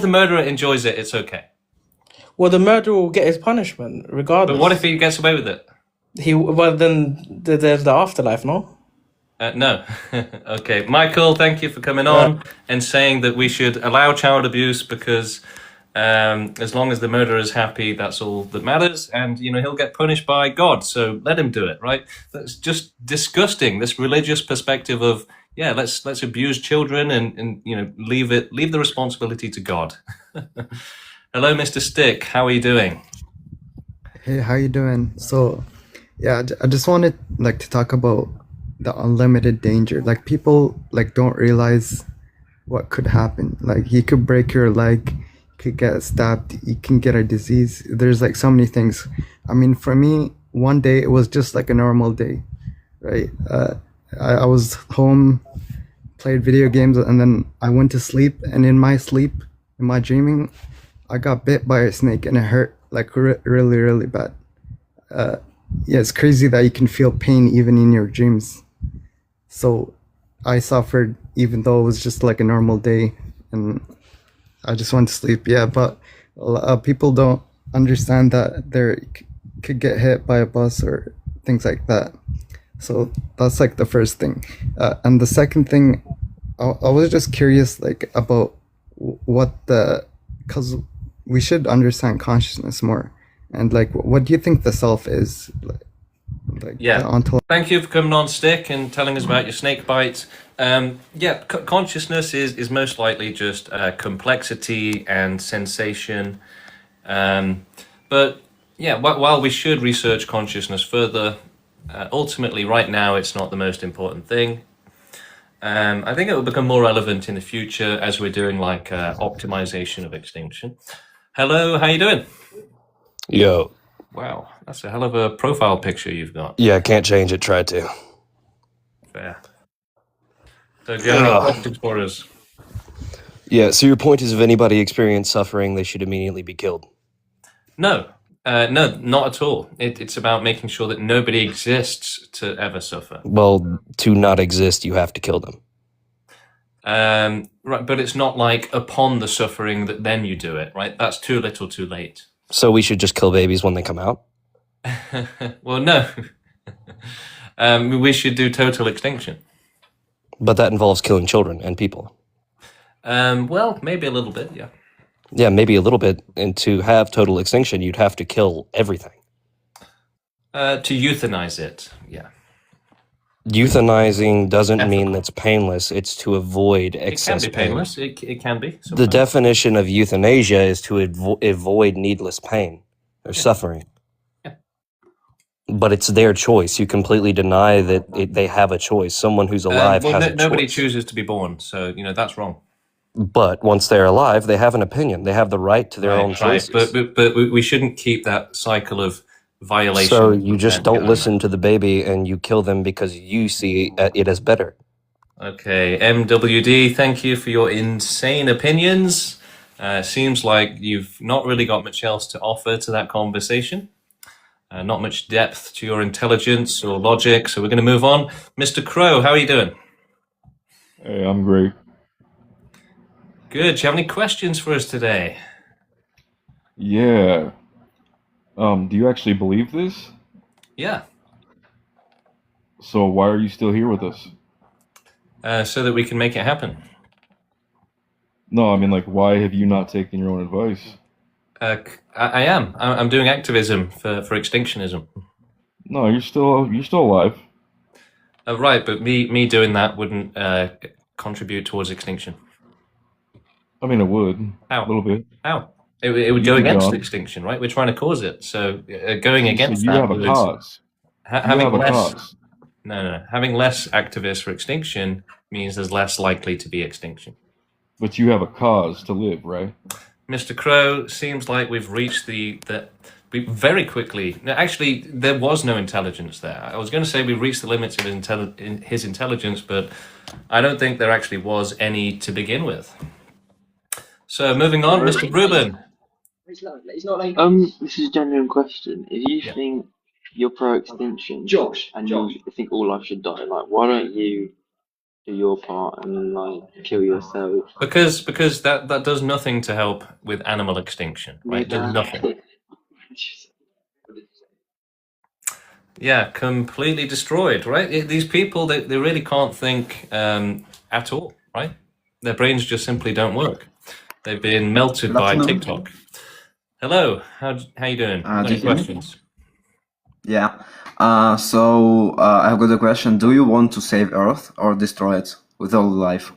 the murderer enjoys it, it's okay. well, the murderer will get his punishment regardless. But what if he gets away with it? Then there's the afterlife, no? No. Okay. Michael, thank you for coming on and saying that we should allow child abuse because as long as the murderer is happy, that's all that matters. And, he'll get punished by God. So let him do it, right? That's just disgusting, this religious perspective of, yeah, let's abuse children and leave the responsibility to God. Hello, Mr. Stick. How are you doing? Hey, how you doing? So, yeah, I just wanted to talk about the unlimited danger. Like people don't realize what could happen. Like you could break your leg, you could get stabbed, you can get a disease. There's so many things. I mean, for me, one day it was just like a normal day, right? I was home, played video games, and then I went to sleep. And in my sleep, in my dreaming, I got bit by a snake and it hurt really, really bad. Yeah, it's crazy that you can feel pain even in your dreams. So I suffered even though it was just like a normal day and I just went to sleep. Yeah, but a lot of people don't understand that they could get hit by a bus or things like that. So that's like the first thing. And the second thing, I was just curious, like about because we should understand consciousness more. And like, what do you think the self is? Like the Yeah. ontology. Thank you for coming on, Stick, and telling us about your snake bite. Yeah, consciousness is most likely just complexity and sensation. But yeah, while we should research consciousness further, ultimately, right now, it's not the most important thing. I think it will become more relevant in the future as we're doing like optimization of extinction. Hello, how you doing? Yo. Wow, that's a hell of a profile picture you've got. Yeah, can't change it, tried to. Fair. So do you have any questions for us? Yeah, so your point is if anybody experienced suffering, they should immediately be killed. No, no, not at all. It's about making sure that nobody exists to ever suffer. Well, to not exist, you have to kill them. Right, but it's not like upon the suffering that then you do it, right? That's too little too late. So we should just kill babies when they come out? Well, no. We should do total extinction. But that involves killing children and people. Well, maybe a little bit, yeah. Yeah, maybe a little bit. And to have total extinction, you'd have to kill everything. To euthanize it, yeah. Euthanizing doesn't mean it's painless. It's to avoid It can excess be pain. painless. It can be. The sometimes. definition of euthanasia is to avoid needless pain or suffering. Yeah. But it's their choice. You completely deny that they have a choice. Someone who's alive well, has a nobody choice. chooses to be born, so that's wrong. But once they're alive, they have an opinion. They have the right to their own choices. But we shouldn't keep that cycle of violation. So you just don't going. listen to the baby and you kill them because you see it as better. Okay, MWD, thank you for your insane opinions. Seems like you've not really got much else to offer to that conversation. Not much depth to your intelligence or logic, so we're going to move on. Mr. Crow, how are you doing? Hey, I'm great. Good. Do you have any questions for us today? Yeah. Do you actually believe this? Yeah. So why are you still here with us? So that we can make it happen. No, I mean, like, why have you not taken your own advice? I am. I'm doing activism for extinctionism. No, you're still alive. Right, but me doing that wouldn't contribute towards extinction. I mean, it would. How? A little bit. How? It would go against extinction, right? We're trying to cause it, so going against you that have a would- cause. having you have less. a cause. No. Having less activists for extinction means there's less likely to be extinction. But you have a cause to live, right? Mr. Crow, seems like we've reached we very quickly. No, actually, there was no intelligence there. I was going to say we reached the limits of his intelligence, but I don't think there actually was any to begin with. So moving on, Mr. Rubin. This is a genuine question. If you think you're pro-extinction, and you think all life should die, like, why don't you do your part and like kill yourself? Because that does nothing to help with animal extinction, right? It does nothing. Yeah, completely destroyed, right? These people, they really can't think at all, right? Their brains just simply don't work. They've been melted by TikTok. Hello, how you doing? Any questions? Yeah. I've got a question. Do you want to save Earth or destroy it with all life?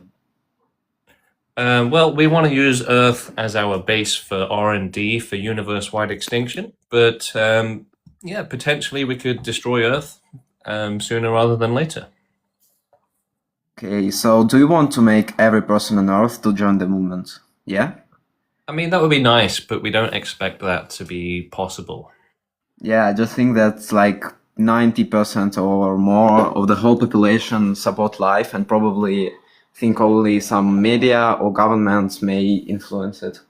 Well, we want to use Earth as our base for R&D for universe-wide extinction, but yeah, potentially we could destroy Earth sooner rather than later. Okay, so do you want to make every person on Earth to join the movement? Yeah? I mean, that would be nice, but we don't expect that to be possible. Yeah, I just think that like 90% or more of the whole population support life, and probably think only some media or governments may influence it.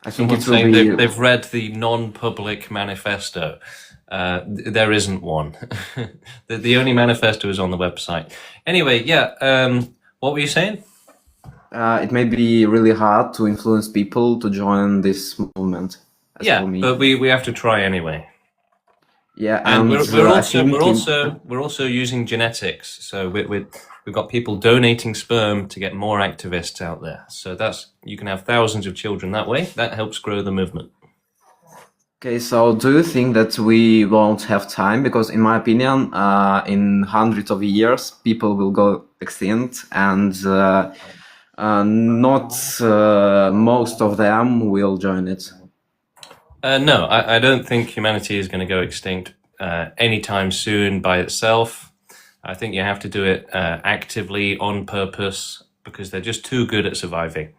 I think it will be... They've read the non-public manifesto. There isn't one. The only manifesto is on the website. Anyway, yeah, what were you saying? It may be really hard to influence people to join this movement. Yeah, but we have to try anyway. Yeah, And and I think we're also using genetics. So we've got people donating sperm to get more activists out there. So you can have thousands of children that way. That helps grow the movement. Okay, so do you think that we won't have time? Because in my opinion, in hundreds of years, people will go extinct, and not most of them will join it. No, I don't think humanity is going to go extinct anytime soon by itself. I think you have to do it actively, on purpose, because they're just too good at surviving.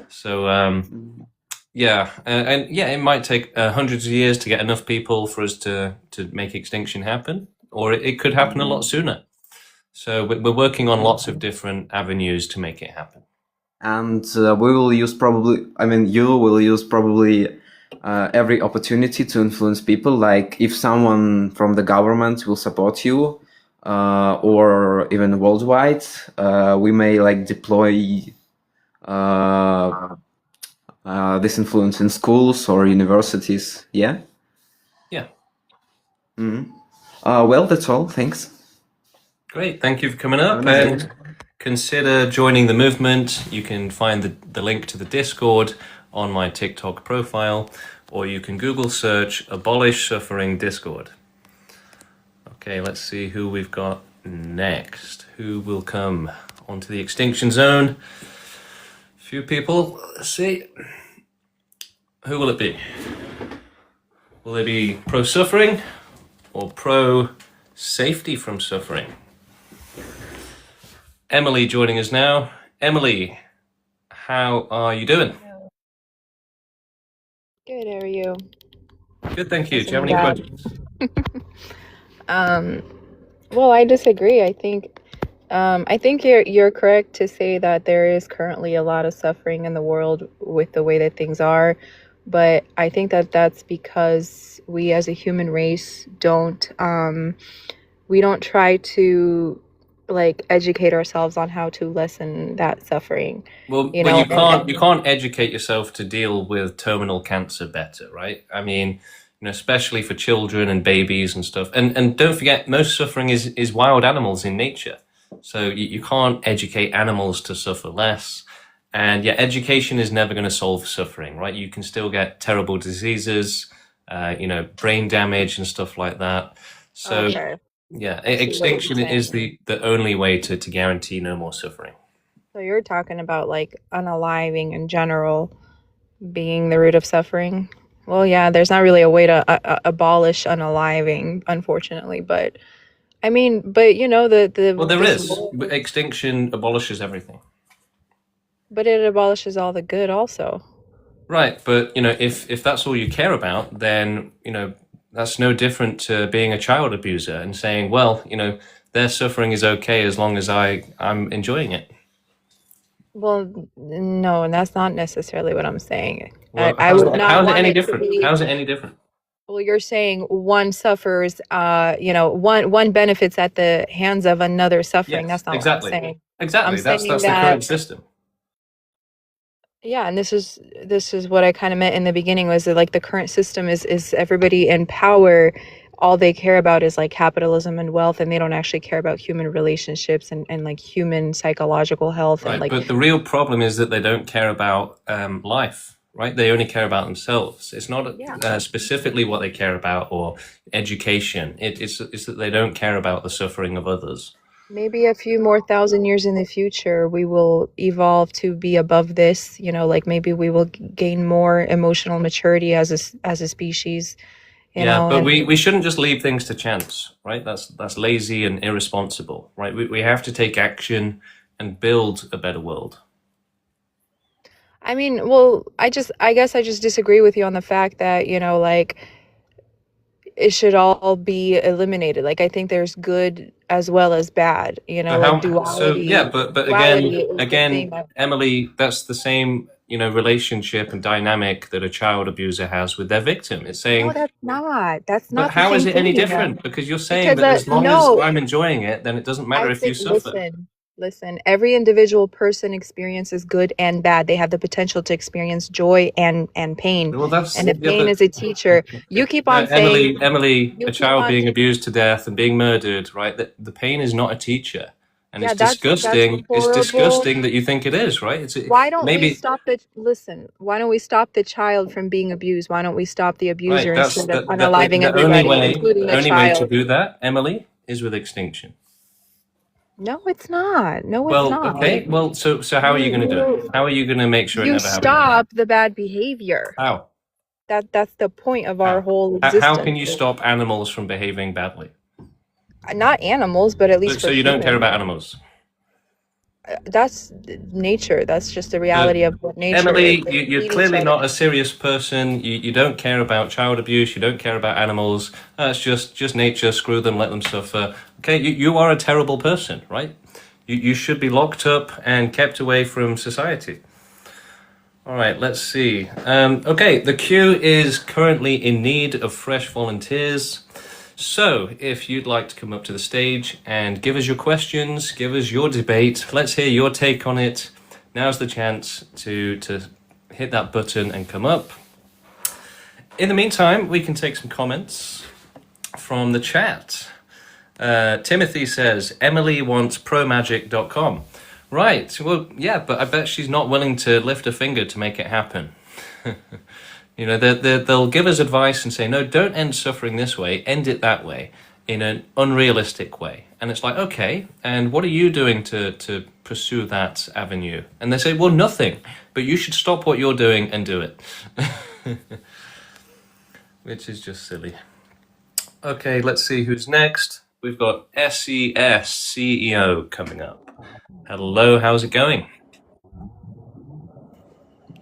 So, yeah, and yeah, it might take hundreds of years to get enough people for us to make extinction happen, or it could happen a lot sooner. So we're working on lots of different avenues to make it happen. And we will use probably, I mean, you will use probably every opportunity to influence people. Like if someone from the government will support you, or even worldwide, we may like deploy this influence in schools or universities. Yeah. Yeah. Well, that's all. Thanks. Great. Thank you for coming up, and consider joining the movement. You can find the link to the Discord on my TikTok profile, or you can Google search Abolish Suffering Discord. Okay, let's see who we've got next. Who will come onto the extinction zone? Few people. Let's see. Who will it be? Will they be pro-suffering or pro-safety from suffering? Emily joining us now. Emily, how are you doing? Good, how are you? Good, thank you. Do you have any questions? Well, I disagree. I think you're correct to say that there is currently a lot of suffering in the world with the way that things are, but I think that that's because we as a human race don't try to like educate ourselves on how to lessen that suffering. Well, You but know, you can't educate yourself to deal with terminal cancer better, right? I mean, especially for children and babies and stuff. And don't forget, most suffering is wild animals in nature. So you can't educate animals to suffer less. And yeah, education is never going to solve suffering, right? You can still get terrible diseases, brain damage and stuff like that. So Okay. yeah, I see what you're extinction is saying. the only way to guarantee no more suffering. So you're talking about like unaliving in general being the root of suffering. Well, yeah, there's not really a way to abolish unaliving, unfortunately, but I mean, but Well, there this is. world, Extinction abolishes everything. but it abolishes all the good also. Right, but if that's all you care about, then that's no different to being a child abuser and saying, well, their suffering is okay as long as I'm enjoying it. Well, no, and that's not necessarily what I'm saying. Well, I would not how's it want any it to different? be. How's it any different? Well, you're saying one suffers, one benefits at the hands of another suffering. Yes, That's not what I'm exactly. saying. Exactly. I'm That's saying the that, current system. yeah, and this is what I kind of meant in the beginning was that like the current system is everybody in power. All they care about is like capitalism and wealth, and they don't actually care about human relationships and like human psychological health and Right, like but the real problem is that they don't care about life, right? They only care about themselves. It's not specifically what they care about or education. It's that they don't care about the suffering of others. maybe a few more thousand years in the future, we will evolve to be above this. Like maybe we will gain more emotional maturity as a species. Yeah, but And we shouldn't just leave things to chance, right? That's lazy and irresponsible, right? We have to take action and build a better world. I mean, well, I guess I just disagree with you on the fact that, like it should all be eliminated. Like I think there's good as well as bad, So like yeah, duality. but Duality is the thing again, that, Emily, that's the same, relationship and dynamic that a child abuser has with their victim. It's no, saying, that's not. That's but not the how is same it any thing. different? Because you're saying Because that as long as no, I'm enjoying it, then it doesn't matter I if you think suffer. listen. Listen, every individual person experiences good and bad. They have the potential to experience joy and pain. Well, that's And if yeah, pain but is a teacher, you keep on saying Emily, you a keep child on being abused to death and being murdered, right? The pain is not a teacher, and yeah, it's that's disgusting. It's horrible. disgusting that you think it is, right? It's Why don't we maybe stop the listen? Why don't we stop the child from being abused? Why don't we stop the right. abuser That's instead of unaliving everybody, including the the only way to child? do that, Emily, is with extinction. No, it's not. No, it's Well, not. okay. Well, so how are you going to do it? How are you going to make sure it You never happens? stop the bad behavior. How? That's the point of our whole How can existence. you stop animals from behaving badly? Not animals, but at least So for you don't care humans. about animals? That's nature. That's just the reality of what nature Emily, is. They you're feed each clearly other. not a serious person. You don't care about child abuse. You don't care about animals. It's just nature. Screw them. Let them suffer. Okay, you are a terrible person, right? You should be locked up and kept away from society. All right, let's see. Okay, the queue is currently in need of fresh volunteers. So, if you'd like to come up to the stage and give us your questions, give us your debate, let's hear your take on it. Now's the chance to hit that button and come up. In the meantime, we can take some comments from the chat. Timothy says, Emily wants promagic.com. Right, well, yeah, but I bet she's not willing to lift a finger to make it happen. You know, they'll give us advice and say, no, don't end suffering this way, end it that way, in an unrealistic way. And it's like, okay, and what are you doing to pursue that avenue? And they say, well, nothing, but you should stop what you're doing and do it. Which is just silly. Okay, let's see who's next. We've got SES CEO coming up. Hello, how's it going?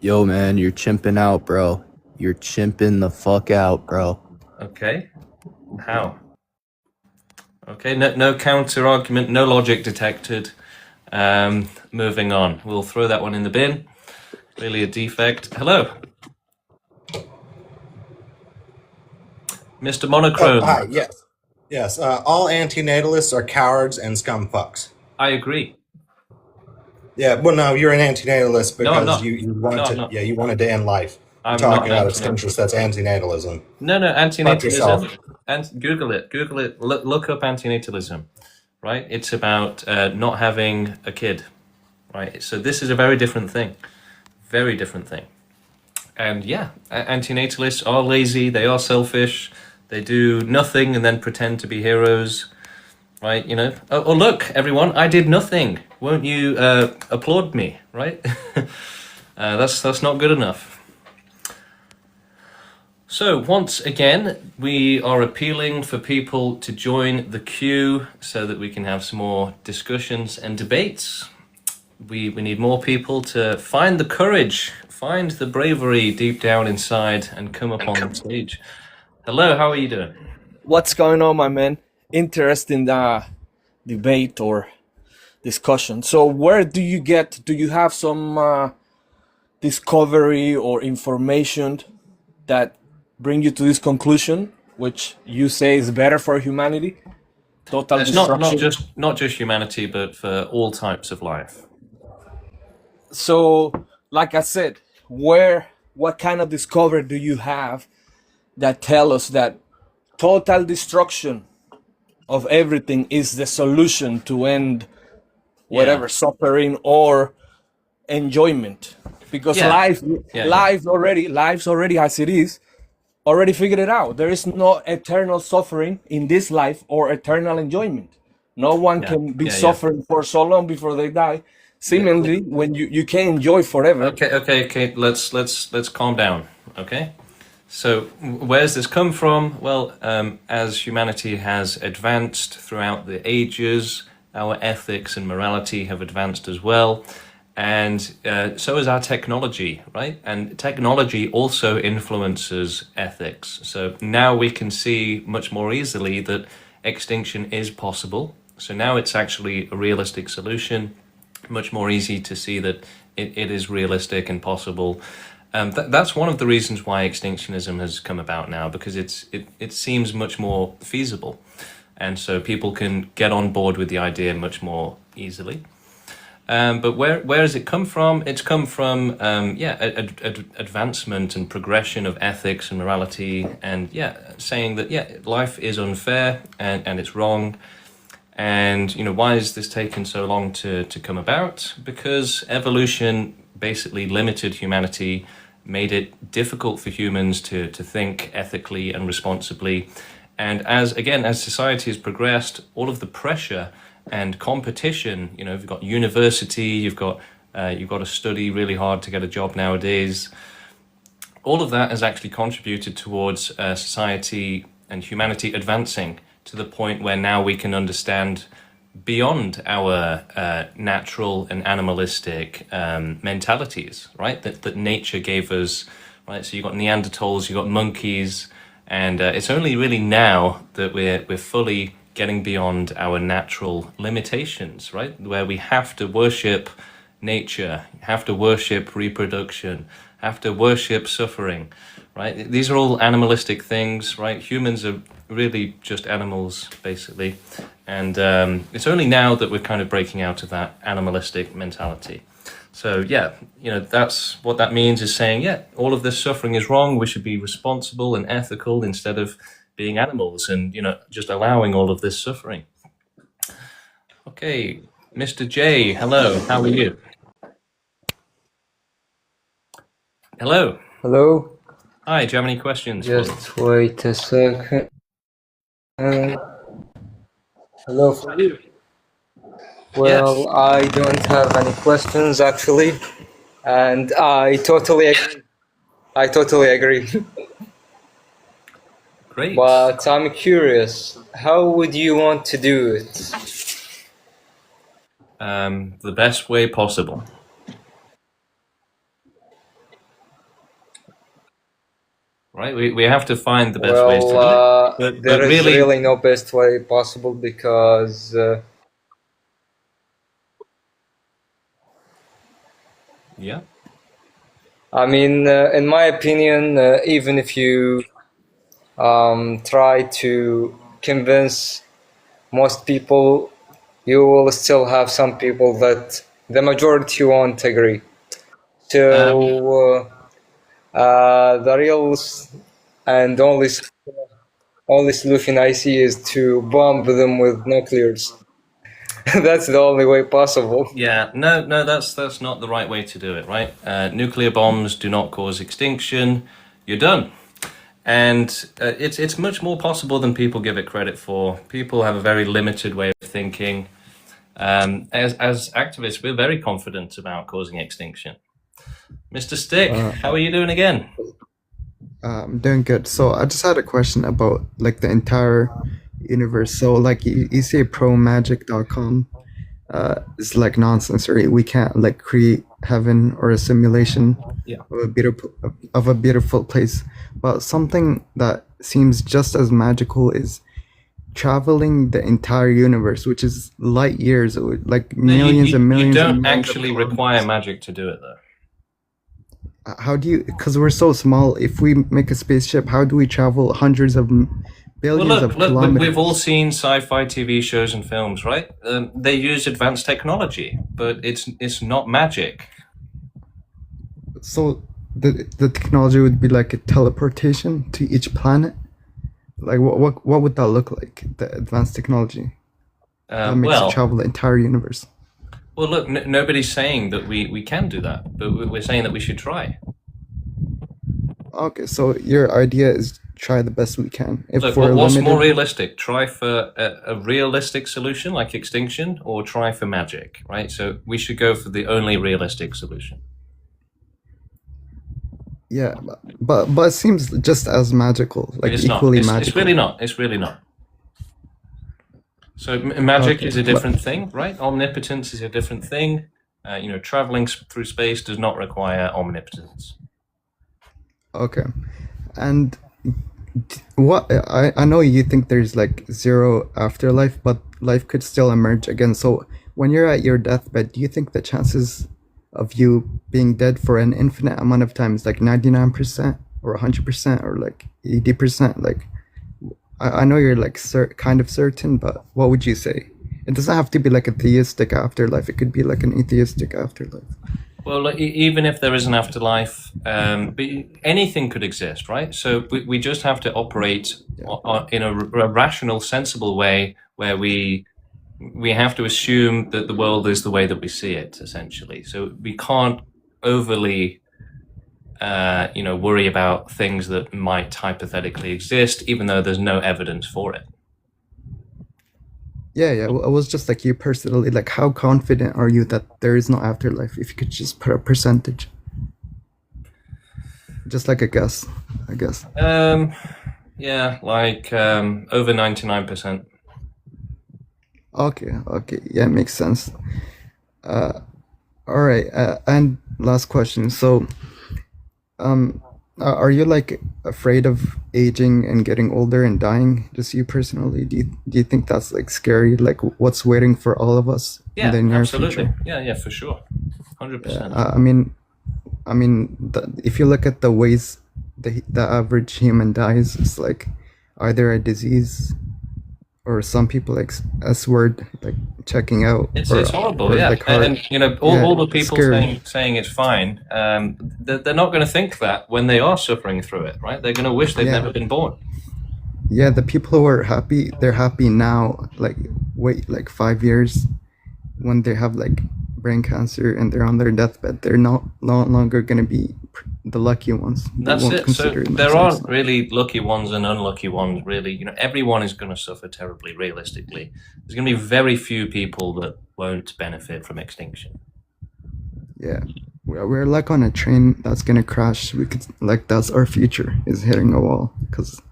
Yo, man, you're chimping out, bro. You're chimping the fuck out, bro. Okay. How? Okay, no counter argument, no logic detected. Moving on. We'll throw that one in the bin. Clearly a defect. Hello. Mr. Monochrome. Oh, hi, yes. Yes, all antinatalists are cowards and scumfucks. I agree. Yeah, well, no, you're an antinatalist No, I'm because not. you want No, I'm to. not. Yeah, you wanted to end life. You're I'm talking not about an extinctionist. That's antinatalism. No, Fuck yourself. antinatalism. And Google it. Look up antinatalism. Right? It's about not having a kid. Right? So this is a very different thing. Very different thing. And yeah, antinatalists are lazy. They are selfish. They do nothing and then pretend to be heroes. Right? You know. Oh look, everyone! I did nothing. Won't you applaud me? Right? That's not good enough. So once again, we are appealing for people to join the queue so that we can have some more discussions and debates. We need more people to find the courage, find the bravery deep down inside and come up on the stage. Hello, how are you doing? What's going on, my man? Interesting debate or discussion. So where do you have some discovery or information that bring you to this conclusion, which you say is better for humanity? Total It's destruction. not just humanity, but for all types of life. So, like I said, what kind of discovery do you have that tell us that total destruction of everything is the solution to end whatever suffering or enjoyment? Because life's already as it is, already figured it out. There is no eternal suffering in this life or eternal enjoyment. No one can be suffering for so long before they die. Seemingly, when you can enjoy forever. Okay. Let's calm down. Okay. So where's this come from? Well, as humanity has advanced throughout the ages, our ethics and morality have advanced as well. And so is our technology, right? And technology also influences ethics. So now we can see much more easily that extinction is possible. So now it's actually a realistic solution, much more easy to see that it is realistic and possible. That's one of the reasons why extinctionism has come about now, because it seems much more feasible. And so people can get on board with the idea much more easily. But where has it come from? It's come from advancement and progression of ethics and morality, and saying that life is unfair and it's wrong. And why is this taken so long to come about? Because evolution basically limited humanity, made it difficult for humans to think ethically and responsibly. And as society has progressed, all of the pressure and competition, you've got university, you've got to study really hard to get a job nowadays. All of that has actually contributed towards society and humanity advancing to the point where now we can understand beyond our natural and animalistic mentalities, right? That nature gave us, right? So you've got Neanderthals, you've got monkeys, and it's only really now that we're fully getting beyond our natural limitations, right? Where we have to worship nature, have to worship reproduction, have to worship suffering, right? These are all animalistic things, right? Humans are really just animals, basically. And it's only now that we're kind of breaking out of that animalistic mentality. So that's what that means, is saying, all of this suffering is wrong. We should be responsible and ethical instead of being animals and, just allowing all of this suffering. Okay, Mr. J, hello, how are you? Hello. Hello. Hi, do you have any questions? Just wait a second. Hello. Well, I don't have any questions actually, and I totally agree. Great. But I'm curious, how would you want to do it? The best way possible. Right, we have to find the best ways to do it. There is really no best way possible because I mean, in my opinion, even if you try to convince most people, you will still have some people that the majority won't agree. So the real and only solution I see is to bomb them with nuclears. That's the only way possible. Yeah, no, that's not the right way to do it, right? Nuclear bombs do not cause extinction. You're done. And it's much more possible than people give it credit for. People have a very limited way of thinking. As activists, we're very confident about causing extinction. Mr. Stick, how are you doing again? I'm doing good. So I just had a question about like the entire universe. So like you say promagic.com is like nonsense, right? We can't like create heaven or a simulation of a beautiful place. But something that seems just as magical is traveling the entire universe, which is light years, like millions and millions. You don't actually require magic to do it, though. How do you? Because we're so small. If we make a spaceship, how do we travel hundreds of billions of kilometers? We've all seen sci-fi TV shows and films, right? They use advanced technology, but it's not magic. So the technology would be like a teleportation to each planet. Like what would that look like? The advanced technology that makes you travel the entire universe. Well, look, nobody's saying that we can do that, but we're saying that we should try. Okay, so your idea is try the best we can. Look, what's more realistic? Try for a realistic solution like extinction, or try for magic, right? So we should go for the only realistic solution. Yeah, but it seems just as magical, like equally magical. It's really not. It's really not. So magic is a different thing, right? Omnipotence is a different thing. Traveling through space does not require omnipotence. Okay, and what I know you think there's like zero afterlife, but life could still emerge again. So when you're at your deathbed, do you think the chances of you being dead for an infinite amount of time is like 99% or 100% or like 80%? Like I know you're like kind of certain, but what would you say? It doesn't have to be like a theistic afterlife. It could be like an atheistic afterlife. Well, even if there is an afterlife, but anything could exist, right? So we just have to operate in a rational, sensible way where we have to assume that the world is the way that we see it, essentially. So we can't overly, worry about things that might hypothetically exist, even though there's no evidence for it. Yeah, yeah. Well, I was just like, you personally, like, how confident are you that there is no afterlife? If you could just put a percentage, just like a guess, I guess. Yeah, like over 99%. Okay, okay, yeah, makes sense. All right, and last question. So, are you like afraid of aging and getting older and dying? Just you personally, do you think that's like scary? Like, what's waiting for all of us in the near absolutely. future? Yeah, for sure. 100%. I mean, if you look at the ways the average human dies, it's like either a disease or some people like S-word, like checking out. It's or horrible, yeah. like heart. And all the it's people scary. saying it's fine, they're not going to think that when they are suffering through it, right? They're going to wish they've Yeah. never been born. Yeah, the people who are happy, they're happy now. Like, wait, like 5 years when they have like brain cancer and they're on their deathbed, they're no longer going to be the lucky ones. They That's won't it. So consider there themselves. aren't really lucky ones and unlucky ones, really. Everyone is going to suffer terribly, realistically. There's going to be very few people that won't benefit from extinction. Yeah, we're like on a train that's gonna crash. We could like that's our future is hitting a wall because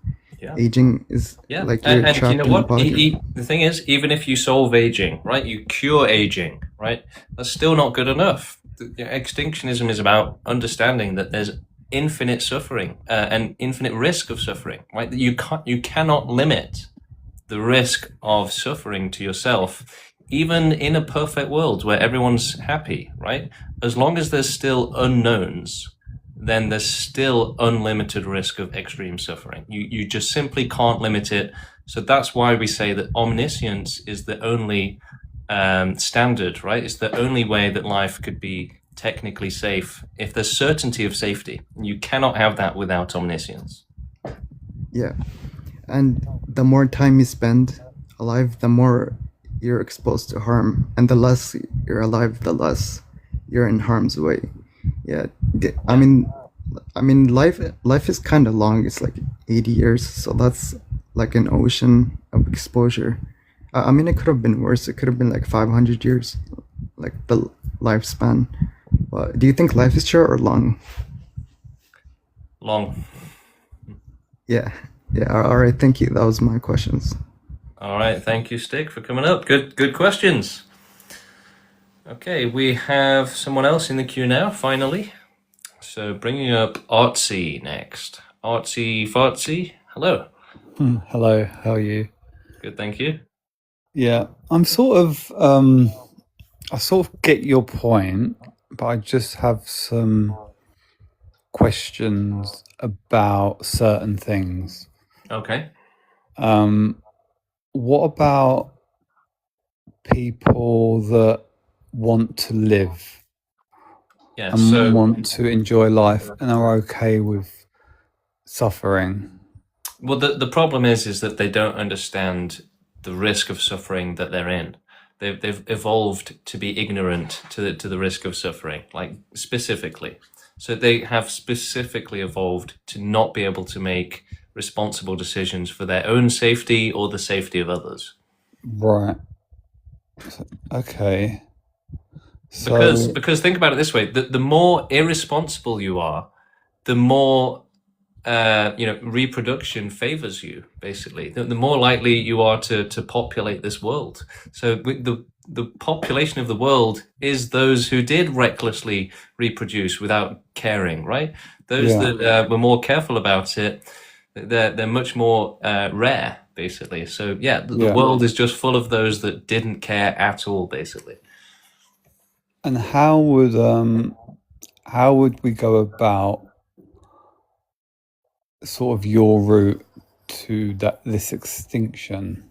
aging is like you're and trapped you know in a what? body. The thing is, even if you solve aging, right, you cure aging, right, that's still not good enough. Extinctionism is about understanding that there's infinite suffering and infinite risk of suffering, right? That you cannot limit the risk of suffering to yourself, even in a perfect world where everyone's happy, right? As long as there's still unknowns, then there's still unlimited risk of extreme suffering. You just simply can't limit it. So that's why we say that omniscience is the only standard, right? It's the only way that life could be technically safe if there's certainty of safety. You cannot have that without omniscience. Yeah, and the more time you spend alive, the more you're exposed to harm, and the less you're alive, the less you're in harm's way. Yeah, I mean, life is kind of long. It's like 80 years, so that's like an ocean of exposure. I mean, it could have been worse. It could have been like 500 years, like the lifespan. But do you think life is short or long? Long. Yeah. All right. Thank you. That was my questions. All right, thank you, Stick, for coming up. Good questions. Okay, we have someone else in the queue now, finally. So bringing up Artsy next. Artsy Fartsy, hello. Hello, how are you? Good, thank you. Yeah, I sort of get your point, but I just have some questions about certain things. Okay. What about people that want to live and want to enjoy life and are okay with suffering? Well, the problem is that they don't understand the risk of suffering that they're in. They've evolved to be ignorant to the risk of suffering, like specifically. So they have specifically evolved to not be able to make responsible decisions for their own safety or the safety of others. Right. Okay. So, Because think about it this way: the more irresponsible you are, the more reproduction favors you. Basically, the more likely you are to populate this world. So the population of the world is those who did recklessly reproduce without caring, right? Those that were more careful about it, they're much more rare, basically. So the world is just full of those that didn't care at all, basically. and how would we go about sort of your route to this extinction?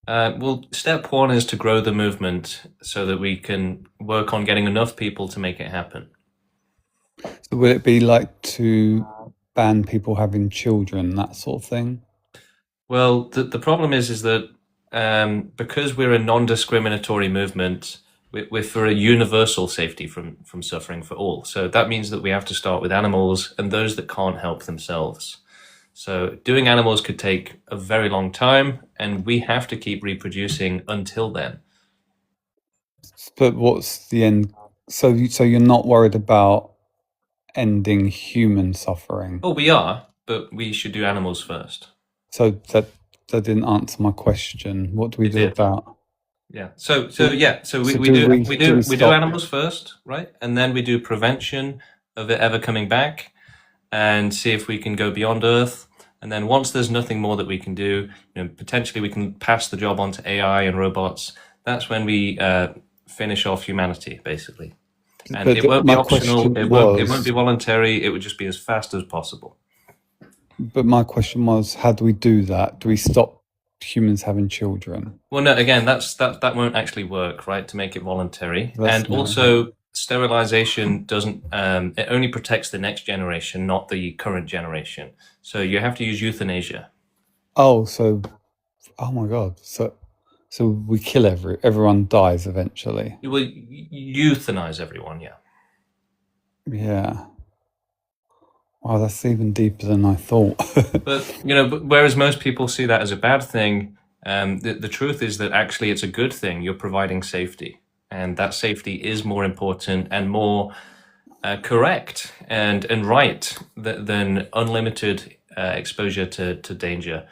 Well, step one is to grow the movement so that we can work on getting enough people to make it happen. So would it be like to ban people having children, that sort of thing? Well, the problem is that because we're a non-discriminatory movement, we're for a universal safety from suffering for all. So that means that we have to start with animals and those that can't help themselves. So doing animals could take a very long time, and we have to keep reproducing until then. But what's the end? So you're not worried about ending human suffering? Oh, we are, but we should do animals first. So that didn't answer my question. What do we do about? Yeah. So we do animals first, right? And then we do prevention of it ever coming back, and see if we can go beyond Earth. And then once there's nothing more that we can do, potentially we can pass the job on to AI and robots. That's when we finish off humanity, basically. And But it won't be optional. It won't was- be voluntary. It would just be as fast as possible. But my question was, how do we do that? Do we stop humans having children? Well, no. Again, that won't actually work, right? To make it voluntary, That's and not- also sterilization doesn't. It only protects the next generation, not the current generation. So you have to use euthanasia. Oh my God. So we kill everyone dies eventually. You will euthanize everyone. Yeah. Yeah. Wow, that's even deeper than I thought. But whereas most people see that as a bad thing, the truth is that actually it's a good thing. You're providing safety, and that safety is more important and more correct and right than unlimited exposure to danger.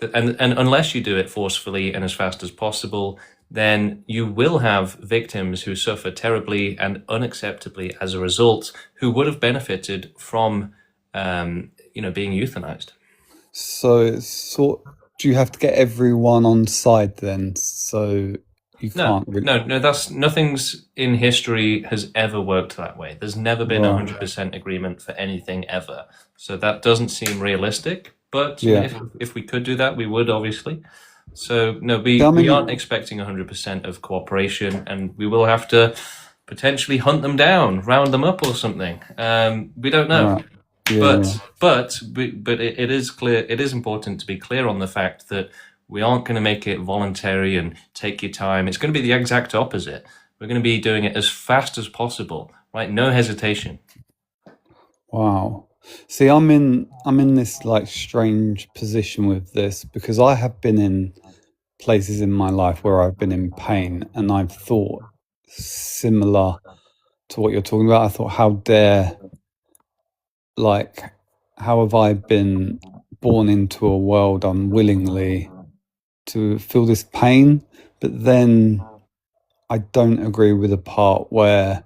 And unless you do it forcefully and as fast as possible, then you will have victims who suffer terribly and unacceptably as a result, who would have benefited from being euthanized. So it's do you have to get everyone on side then? So you can't really... No, that's nothing's in history has ever worked that way. There's never been 100% agreement for anything ever. So that doesn't seem realistic, but if we could do that, we would, obviously. So no, we aren't expecting 100% of cooperation, and we will have to potentially hunt them down, round them up or something. We don't know. Right. Yeah, But it is clear. It is important to be clear on the fact that we aren't going to make it voluntary and take your time. It's going to be the exact opposite. We're going to be doing it as fast as possible, right? No hesitation. Wow. See, I'm in this like strange position with this because I have been in places in my life where I've been in pain, and I've thought similar to what you're talking about. I thought, how have I been born into a world unwillingly to feel this pain? But then I don't agree with the part where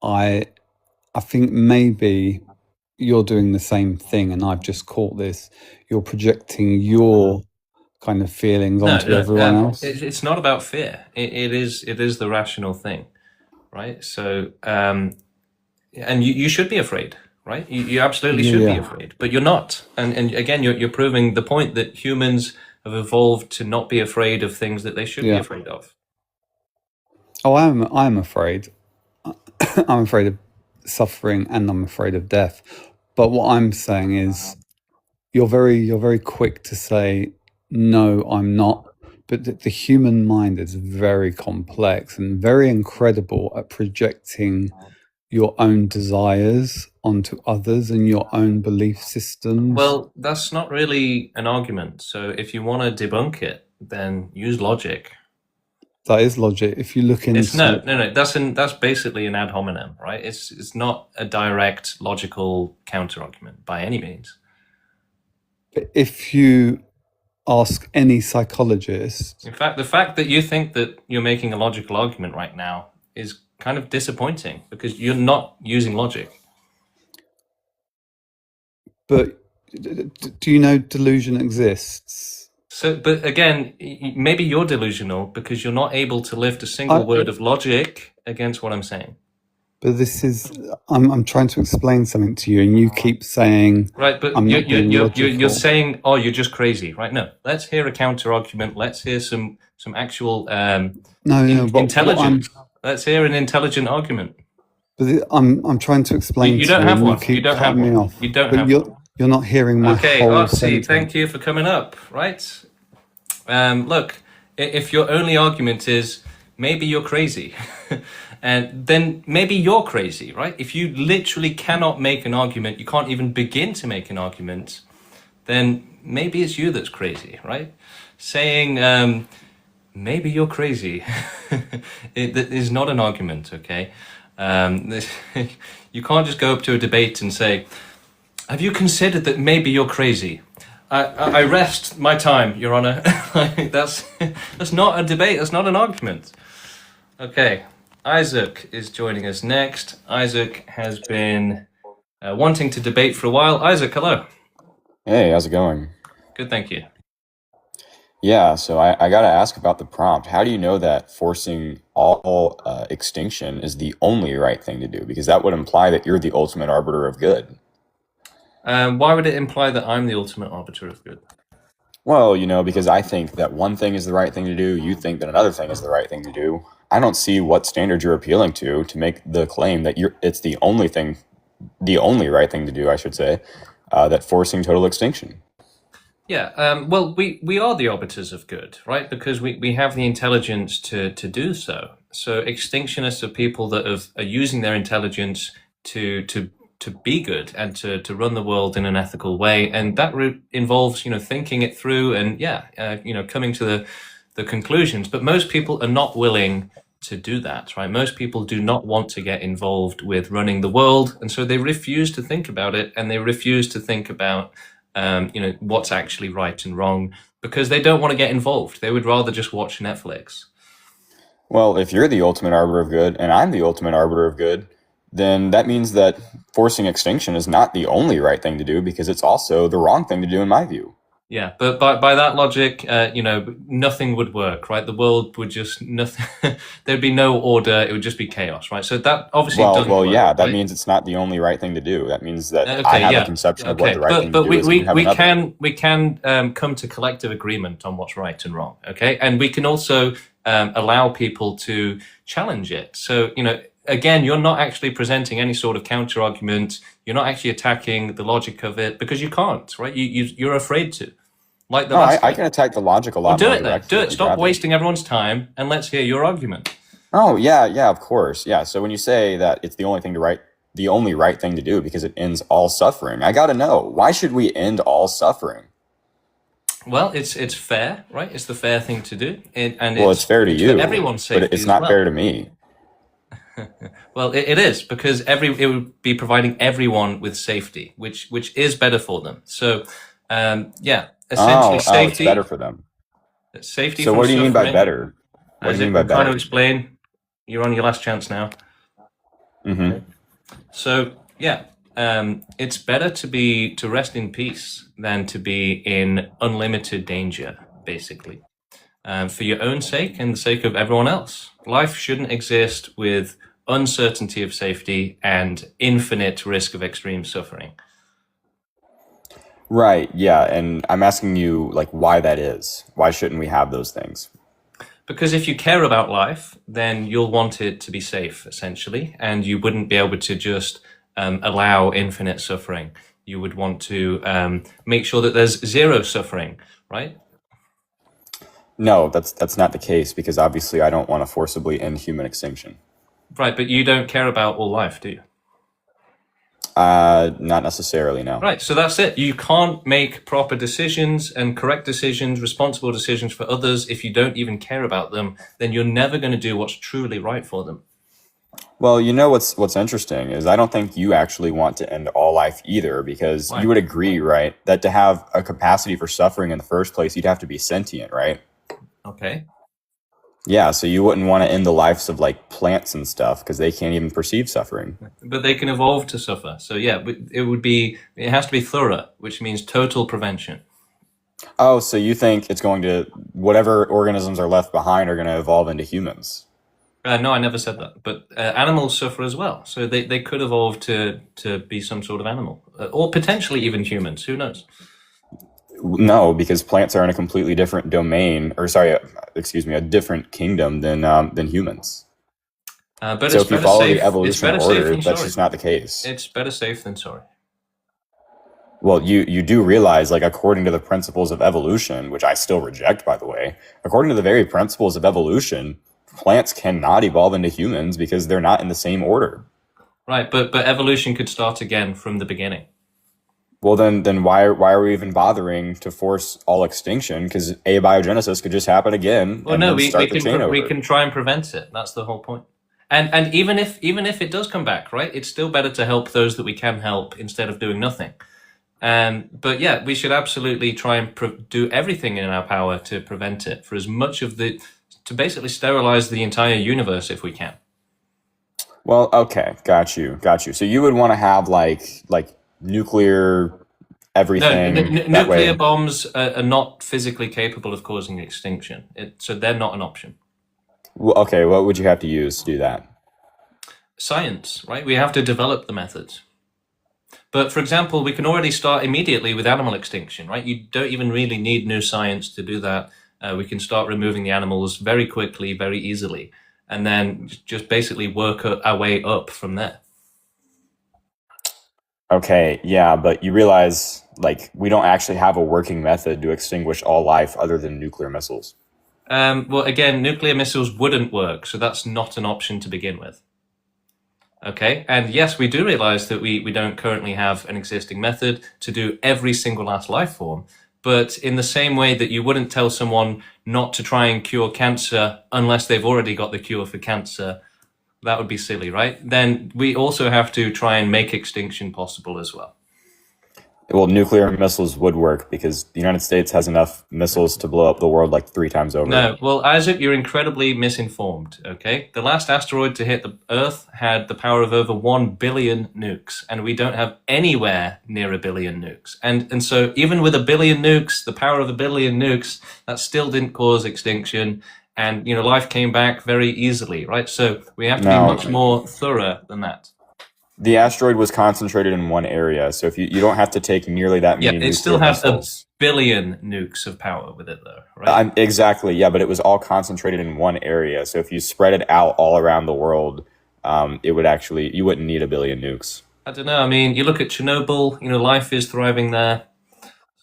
I think maybe you're doing the same thing and I've just caught this. You're projecting your kind of feelings onto everyone else. It's not about fear. It is the rational thing, right? So, and you should be afraid, right? You absolutely should be afraid, but you're not. And again, you're proving the point that humans have evolved to not be afraid of things that they should be afraid of. Oh, I'm afraid. I'm afraid of suffering and I'm afraid of death. But what I'm saying is, you're very quick to say, no, I'm not. But the human mind is very complex and very incredible at projecting your own desires onto others and your own belief systems. Well, that's not really an argument. So if you want to debunk it, then use logic. That is logic. If you look into no. That's basically an ad hominem, right? It's not a direct logical counter argument by any means. If you ask any psychologist, in fact, the fact that you think that you're making a logical argument right now is kind of disappointing because you're not using logic. But do you know delusion exists? So, but again, maybe you're delusional because you're not able to lift a single word of logic against what I'm saying. But this is, I'm trying to explain something to you, and you keep saying, Right, but I'm not being logical. you're saying, oh, you're just crazy, right? No, let's hear a counter argument. Let's hear some actual No, but intelligence. Let's hear an intelligent argument. But I'm trying to explain You to don't you, have and you one. You keep don't have cutting me one. off. You don't But have one. you're not hearing my Okay, whole Artsy, sentence. thank you for coming up. Right, look, if your only argument is maybe you're crazy, and then maybe you're crazy, right? If you literally cannot make an argument, you can't even begin to make an argument, then maybe it's you that's crazy, right? Saying maybe you're crazy it is not an argument, okay? You can't just go up to a debate and say, have you considered that maybe you're crazy? I rest my time, Your Honor. that's not a debate, that's not an argument. Okay, Isaac is joining us next. Isaac has been wanting to debate for a while. Isaac, hello. Hey, how's it going? Good, thank you. Yeah, so I got to ask about the prompt. How do you know that forcing all extinction is the only right thing to do? Because that would imply that you're the ultimate arbiter of good. Why would it imply that I'm the ultimate arbiter of good? Well, because I think that one thing is the right thing to do, you think that another thing is the right thing to do. I don't see what standard you're appealing to make the claim that it's the only right thing to do, I should say, that forcing total extinction. Yeah, well, we are the arbiters of good, right? Because we have the intelligence to do so. So extinctionists are people that are using their intelligence to be good and to run the world in an ethical way, and that involves thinking it through and coming to the conclusions. But most people are not willing to do that, right? Most people do not want to get involved with running the world, and so they refuse to think about it, and they refuse to think about what's actually right and wrong, because they don't want to get involved. They would rather just watch Netflix. Well, if you're the ultimate arbiter of good and I'm the ultimate arbiter of good, then that means that forcing extinction is not the only right thing to do, because it's also the wrong thing to do in my view. Yeah, but by that logic, nothing would work, right? The world would just nothing. There'd be no order. It would just be chaos, right? So that obviously doesn't work, yeah, that right? means it's not the only right thing to do. That means that I have a conception of what the right thing to do is. But we can come to collective agreement on what's right and wrong, okay? And we can also allow people to challenge it. So again, you're not actually presenting any sort of counter argument. You're not actually attacking the logic of it, because you can't, right? You're afraid to. Like the last I can attack the logic a lot. Well, do it then. Do it. Stop wasting everyone's time, and let's hear your argument. Oh yeah, of course, yeah. So when you say that it's the only right thing to do because it ends all suffering, I got to know, why should we end all suffering? Well, it's fair, right? It's the fair thing to do, It's fair to you, for everyone's safety, but it's not fair to me. Well, it is, because it would be providing everyone with safety, which is better for them. So, essentially, safety. It's better for them. Safety. So, what do you mean by better? What do you mean by better? Trying to explain. You're on your last chance now. Mm-hmm. So, it's better to rest in peace than to be in unlimited danger, basically. For your own sake and the sake of everyone else. Life shouldn't exist with uncertainty of safety and infinite risk of extreme suffering. Right, yeah, and I'm asking you, why that is. Why shouldn't we have those things? Because if you care about life, then you'll want it to be safe, essentially, and you wouldn't be able to just allow infinite suffering. You would want to make sure that there's zero suffering, right? No, that's not the case, because obviously I don't want to forcibly end human extinction. Right, but you don't care about all life, do you? Not necessarily, no. Right, so that's it. You can't make proper decisions and correct decisions, responsible decisions for others if you don't even care about them. Then you're never going to do what's truly right for them. Well, what's interesting is I don't think you actually want to end all life either, because you would agree, right, that to have a capacity for suffering in the first place, you'd have to be sentient, right? Okay. Yeah, so you wouldn't want to end the lives of plants and stuff, because they can't even perceive suffering. But they can evolve to suffer. So yeah, it has to be thorough, which means total prevention. Oh, so you think it's going to, whatever organisms are left behind are going to evolve into humans? No, I never said that. But animals suffer as well, so they could evolve to be some sort of animal, or potentially even humans. Who knows? No, because plants are in a completely different domain, or sorry, excuse me, a different kingdom than humans. But So it's if you better follow safe. the It's evolution better safe order, than that's sorry. just not the case. It's better safe than sorry. Well, you do realize, like, according to the principles of evolution, which I still reject, by the way, according to the very principles of evolution, plants cannot evolve into humans because they're not in the same order. Right, but evolution could start again from the beginning. Well, then why are we even bothering to force all extinction? Because abiogenesis could just happen again, Well, and no, then we start the chain can over. we can try and prevent it. That's the whole point. And even if it does come back, right, it's still better to help those that we can help instead of doing nothing. But yeah, we should absolutely try and do everything in our power to prevent it, for as much of to basically sterilize the entire universe if we can. Well, okay, got you. So you would want to have like nuclear No, everything that nuclear way. bombs are not physically capable of causing extinction, so they're not an option. Well, okay, what would you have to use to do that? Science, right? We have to develop the methods. But for example, we can already start immediately with animal extinction, right? You don't even really need new science to do that. We can start removing the animals very quickly, very easily, and then just basically work our way up from there. Okay, yeah, but you realize, like, we don't actually have a working method to extinguish all life other than nuclear missiles. Well, again, nuclear missiles wouldn't work, so that's not an option to begin with. Okay, and yes, we do realize that we don't currently have an existing method to do every single last life form, but in the same way that you wouldn't tell someone not to try and cure cancer unless they've already got the cure for cancer, that would be silly, right? Then we also have to try and make extinction possible as well. Well, nuclear missiles would work because the United States has enough missiles to blow up the world like 3 times over. No, well, Isaac, you're incredibly misinformed, okay? The last asteroid to hit the Earth had the power of over 1 billion nukes, and we don't have anywhere near 1 billion nukes. And so even with 1 billion nukes, the power of 1 billion nukes, that still didn't cause extinction, and, life came back very easily, right? So we have to be much more thorough than that. The asteroid was concentrated in one area, so if you don't have to take nearly that many nuclear it still has missiles. 1 billion nukes of power with it, though, right? Exactly, yeah, but it was all concentrated in one area. So if you spread it out all around the world, it would actually, you wouldn't need 1 billion nukes. I don't know. I mean, you look at Chernobyl. Life is thriving there.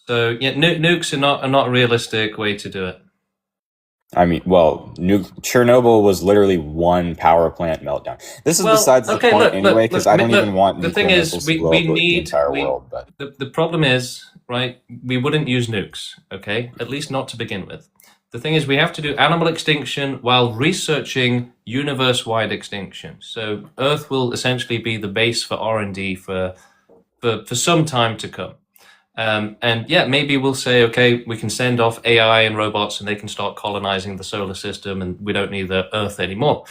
So yeah, nukes are not a realistic way to do it. I mean, well, Chernobyl was literally one power plant meltdown. This is besides the point anyway, because I don't even want the nuclear thing missiles is, to blow up the entire world. But the problem is, right, we wouldn't use nukes, okay? At least not to begin with. The thing is, we have to do animal extinction while researching universe-wide extinction. So Earth will essentially be the base for R&D for some time to come. And yeah, maybe we'll say, okay, we can send off AI and robots and they can start colonizing the solar system and we don't need the Earth anymore.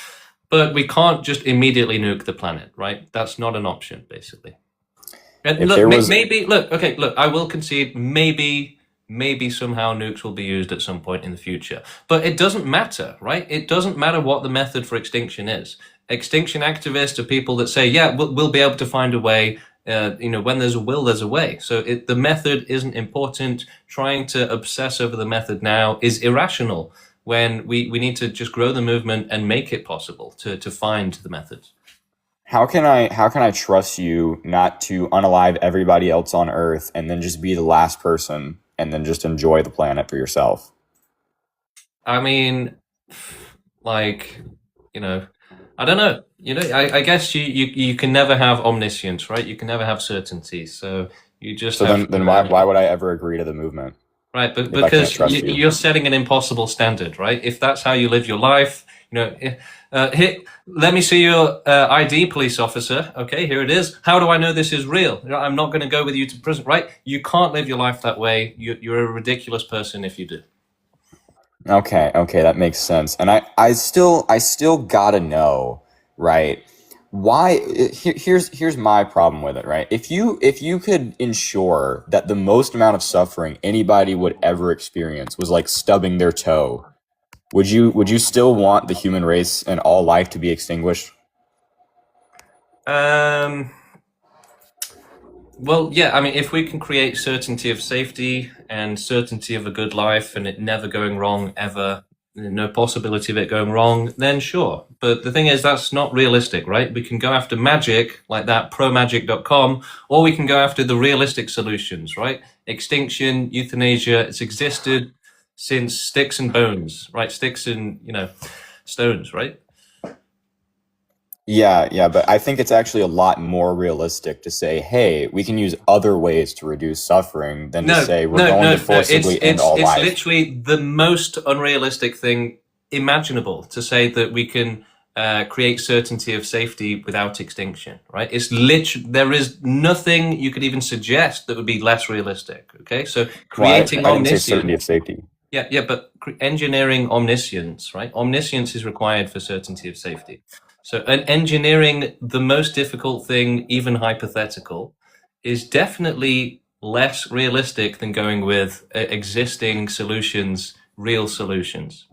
But we can't just immediately nuke the planet, right? That's not an option, basically. And look, I will concede, maybe somehow nukes will be used at some point in the future. But it doesn't matter, right? It doesn't matter what the method for extinction is. Extinction activists are people that say, yeah, we'll be able to find a way. When there's a will, there's a way. So the method isn't important. Trying to obsess over the method now is irrational when we need to just grow the movement and make it possible to find the method. how can I trust you not to unalive everybody else on Earth and then just be the last person and then just enjoy the planet for yourself? I mean, like, I don't know. I guess you can never have omniscience, right? You can never have certainty. So you just then why would I ever agree to the movement? Right, but if I can't because trust you? you're setting an impossible standard, right? If that's how you live your life, let me see your ID, police officer. Okay, here it is. How do I know this is real? I'm not going to go with you to prison, right? You can't live your life that way. You're a ridiculous person if you do. Okay, that makes sense. And I still gotta know, right? Why? Here's my problem with it, right? If you could ensure that the most amount of suffering anybody would ever experience was like stubbing their toe, would you still want the human race and all life to be extinguished? Well, yeah, I mean, if we can create certainty of safety and certainty of a good life and it never going wrong ever, no possibility of it going wrong, then sure. But the thing is, that's not realistic, right? We can go after magic like that, promagic.com, or we can go after the realistic solutions, right? Extinction, euthanasia, it's existed since sticks and bones, right? Sticks and, stones, right? Yeah, but I think it's actually a lot more realistic to say, hey, we can use other ways to reduce suffering than to say we're going to forcibly end all life. It's literally the most unrealistic thing imaginable to say that we can create certainty of safety without extinction, right? It's literally, there is nothing you could even suggest that would be less realistic, okay? So creating I didn't say certainty of safety. Yeah, but engineering omniscience, right? Omniscience is required for certainty of safety. So engineering the most difficult thing, even hypothetical, is definitely less realistic than going with existing solutions, real solutions.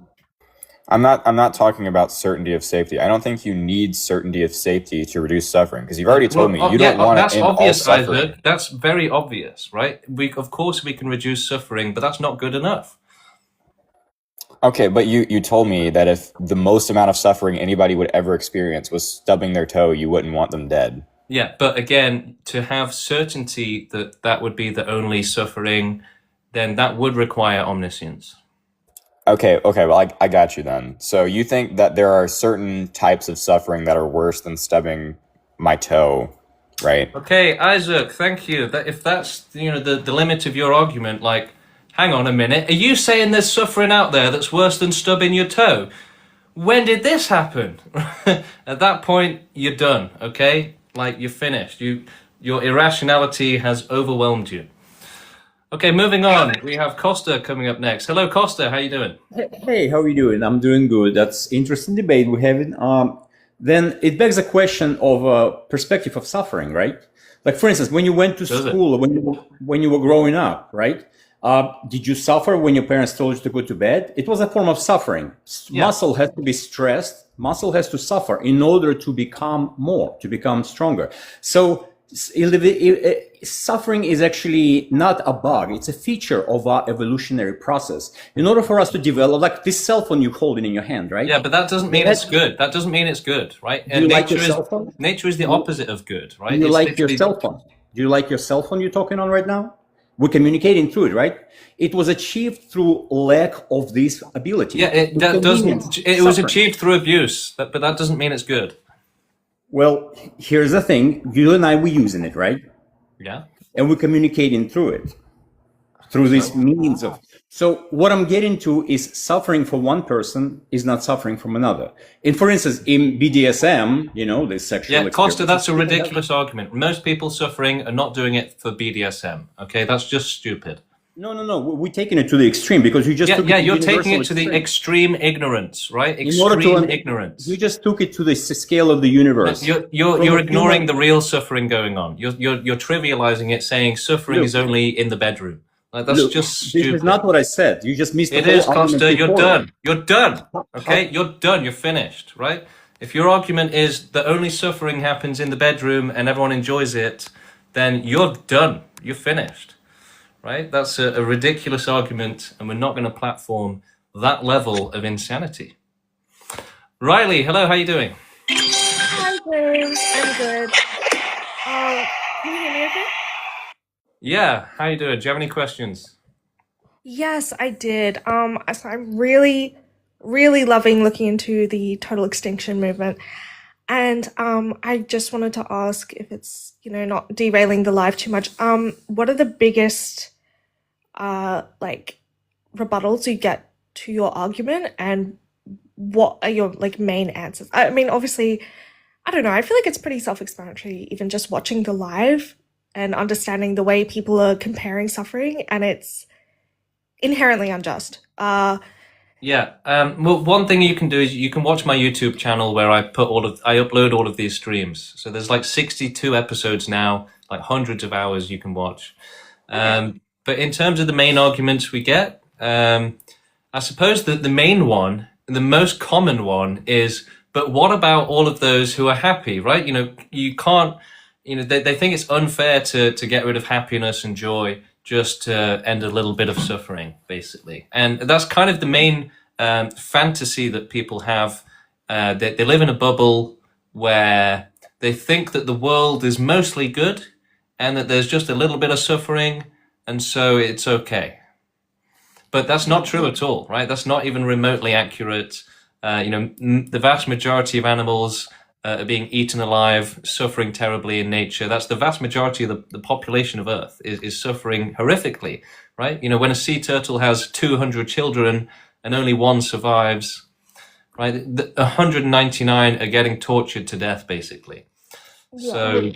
I'm not talking about certainty of safety. I don't think you need certainty of safety to reduce suffering, because you've already told me you don't want to end all suffering. Isaac. That's very obvious, right? Of course we can reduce suffering, but that's not good enough. Okay, but you told me that if the most amount of suffering anybody would ever experience was stubbing their toe, you wouldn't want them dead. Yeah, but again, to have certainty that that would be the only suffering, then that would require omniscience. Okay, well, I got you then. So you think that there are certain types of suffering that are worse than stubbing my toe, right? Okay, Isaac, thank you. If that's the limit of your argument, like, hang on a minute, are you saying there's suffering out there that's worse than stubbing your toe? When did this happen? At that point, you're done, okay? Like, you're finished. Your irrationality has overwhelmed you. Okay, moving on. We have Costa coming up next. Hello, Costa. How you doing? Hey, how are you doing? I'm doing good. That's interesting debate we're having. Then it begs a question of perspective of suffering, right? Like, for instance, when you went to school, when you were growing up, right? Did you suffer when your parents told you to go to bed? It was a form of suffering. Yeah. Muscle has to be stressed. Muscle has to suffer in order to become stronger. So suffering is actually not a bug. It's a feature of our evolutionary process. In order for us to develop, like this cell phone you're holding in your hand, right? Yeah, but that doesn't mean it's good. That doesn't mean it's good, right? Do you like your cell phone? Nature is the opposite of good, right? Do you like your cell phone? Do you like your cell phone you're talking on right now? We're communicating through it, right? It was achieved through lack of this ability. Yeah, it was achieved through abuse, but that doesn't mean it's good. Well, here's the thing. You and I, we're using it, right? Yeah. And we're communicating through it, through this means of. So what I'm getting to is suffering for one person is not suffering from another. And for instance, in BDSM, this sexual Yeah, Costa, that's a ridiculous argument. Most people suffering are not doing it for BDSM, okay? That's just stupid. No. We're taking it to the extreme because you just took it to you're taking it to the extreme ignorance, right? Ignorance. You just took it to the scale of the universe. You're ignoring the real suffering going on. You're trivializing it, saying suffering is only in the bedroom. Like, that's just stupid. This is not what I said. You just missed the whole argument. It is, Costa. You're done. You're done. Okay, you're done. You're finished, right? If your argument is that only suffering happens in the bedroom and everyone enjoys it, then you're done. You're finished. Right? That's a ridiculous argument, and we're not going to platform that level of insanity. Riley, hello, how are you doing? Hi, James. I'm good. Can you hear me okay? Yeah, how are you doing? Do you have any questions? Yes, I did. So I'm really, really loving looking into the total extinction movement. And I just wanted to ask if it's, not derailing the live too much. What are the biggest rebuttals you get to your argument, and what are your main answers? I mean, obviously, I don't know. I feel like it's pretty self-explanatory, even just watching the live and understanding the way people are comparing suffering, and it's inherently unjust. Yeah. Well, one thing you can do is you can watch my YouTube channel where I upload all of these streams. So there's 62 episodes now, hundreds of hours you can watch. But in terms of the main arguments we get, I suppose that the main one the most common one is, but what about all of those who are happy, right? You can't, they think it's unfair to get rid of happiness and joy just to end a little bit of suffering, basically. And that's kind of the main fantasy that people have. They live in a bubble where they think that the world is mostly good and that there's just a little bit of suffering, and so it's okay. But that's not true at all, right? That's not even remotely accurate. The vast majority of animals are being eaten alive, suffering terribly in nature. That's the vast majority of the population of Earth is suffering horrifically, right? When a sea turtle has 200 children and only one survives, right? 199 are getting tortured to death, basically. So,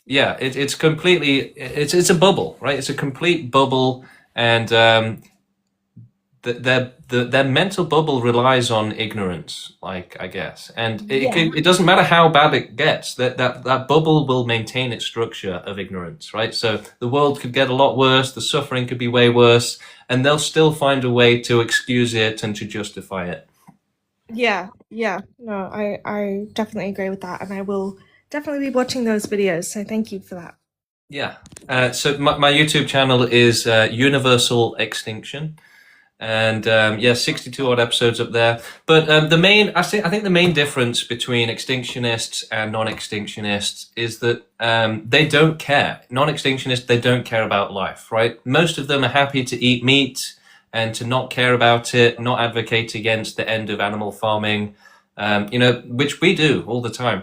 yeah, it's completely, it's a bubble, right? It's a complete bubble, and their mental bubble relies on ignorance, I guess, and it doesn't matter how bad it gets. That bubble will maintain its structure of ignorance, right? So the world could get a lot worse, the suffering could be way worse, and they'll still find a way to excuse it and to justify it. Yeah, no, I definitely agree with that, and I will definitely be watching those videos. So thank you for that. Yeah. So my YouTube channel is Universal Extinction. And 62 odd episodes up there. But I think the main difference between extinctionists and non-extinctionists is that they don't care. Non-extinctionists, they don't care about life, right? Most of them are happy to eat meat and to not care about it, not advocate against the end of animal farming, which we do all the time.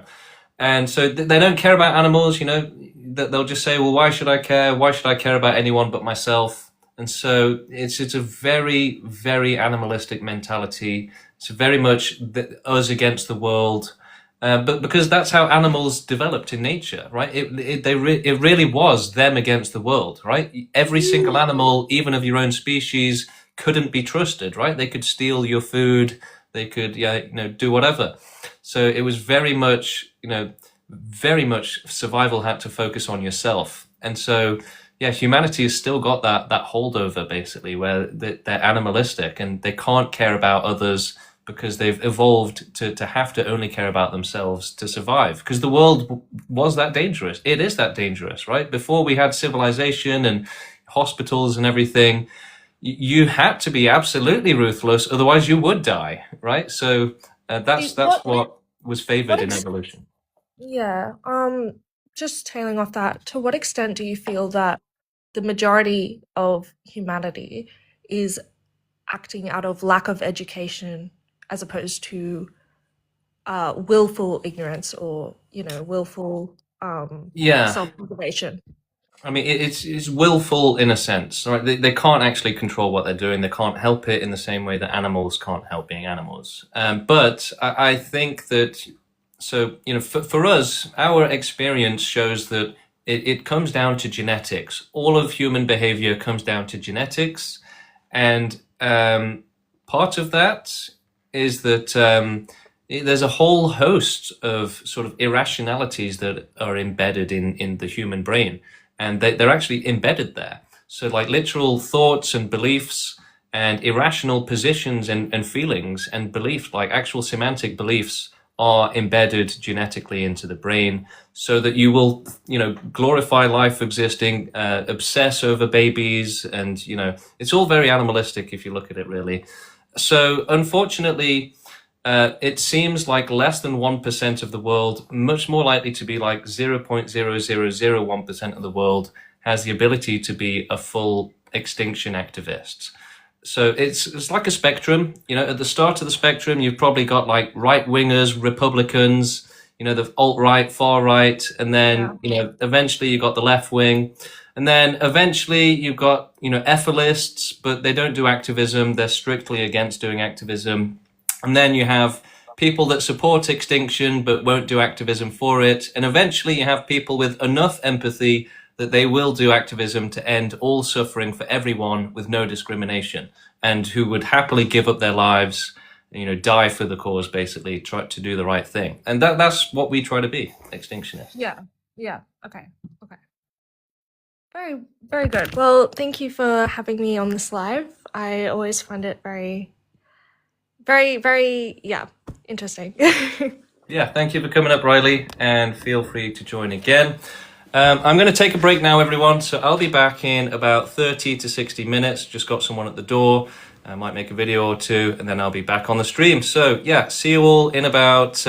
And so they don't care about animals, they'll just say, well, why should I care? Why should I care about anyone but myself? And so it's a very, very animalistic mentality. It's very much us against the world, but because that's how animals developed in nature, right? It really was them against the world, right? Every single animal, even of your own species, couldn't be trusted, right? They could steal your food, they could, do whatever. So it was very much survival had to focus on yourself, and so. Yeah, humanity has still got that holdover, basically, where they're animalistic and they can't care about others because they've evolved to have to only care about themselves to survive. Because the world was that dangerous. It is that dangerous, right? Before we had civilization and hospitals and everything, you had to be absolutely ruthless, otherwise you would die, right? So that's what was favored in evolution. Yeah. Just tailing off that, to what extent do you feel that the majority of humanity is acting out of lack of education as opposed to willful ignorance or willful self-preservation? I mean, it's willful in a sense, right? They can't actually control what they're doing. They can't help it in the same way that animals can't help being animals. But I think that, so, for us, our experience shows that it comes down to genetics. All of human behavior comes down to genetics. And part of that is that there's a whole host of sort of irrationalities that are embedded in the human brain. And they're actually embedded there. So like literal thoughts and beliefs and irrational positions and feelings and beliefs, like actual semantic beliefs, are embedded genetically into the brain, so that you will, glorify life existing, obsess over babies, and, it's all very animalistic if you look at it, really. So unfortunately, it seems like less than 1% of the world, much more likely to be like 0.0001% of the world, has the ability to be a full extinction activist. So it's like a spectrum. At the start of the spectrum, you've probably got like right-wingers, Republicans, the alt-right, far-right, and then, eventually you got the left-wing. And then eventually you've got, ethalists, but they don't do activism. They're strictly against doing activism. And then you have people that support extinction but won't do activism for it. And eventually you have people with enough empathy that they will do activism to end all suffering for everyone with no discrimination, and who would happily give up their lives, die for the cause, basically, try to do the right thing. And that's what we try to be, extinctionists. Yeah. Okay. Very, very good. Well, thank you for having me on this live. I always find it very Very, very, yeah, interesting. Yeah, thank you for coming up, Riley, and feel free to join again. I'm going to take a break now, everyone, so I'll be back in about 30 to 60 minutes. Just got someone at the door. I might make a video or two, and then I'll be back on the stream. So, yeah, see you all in about...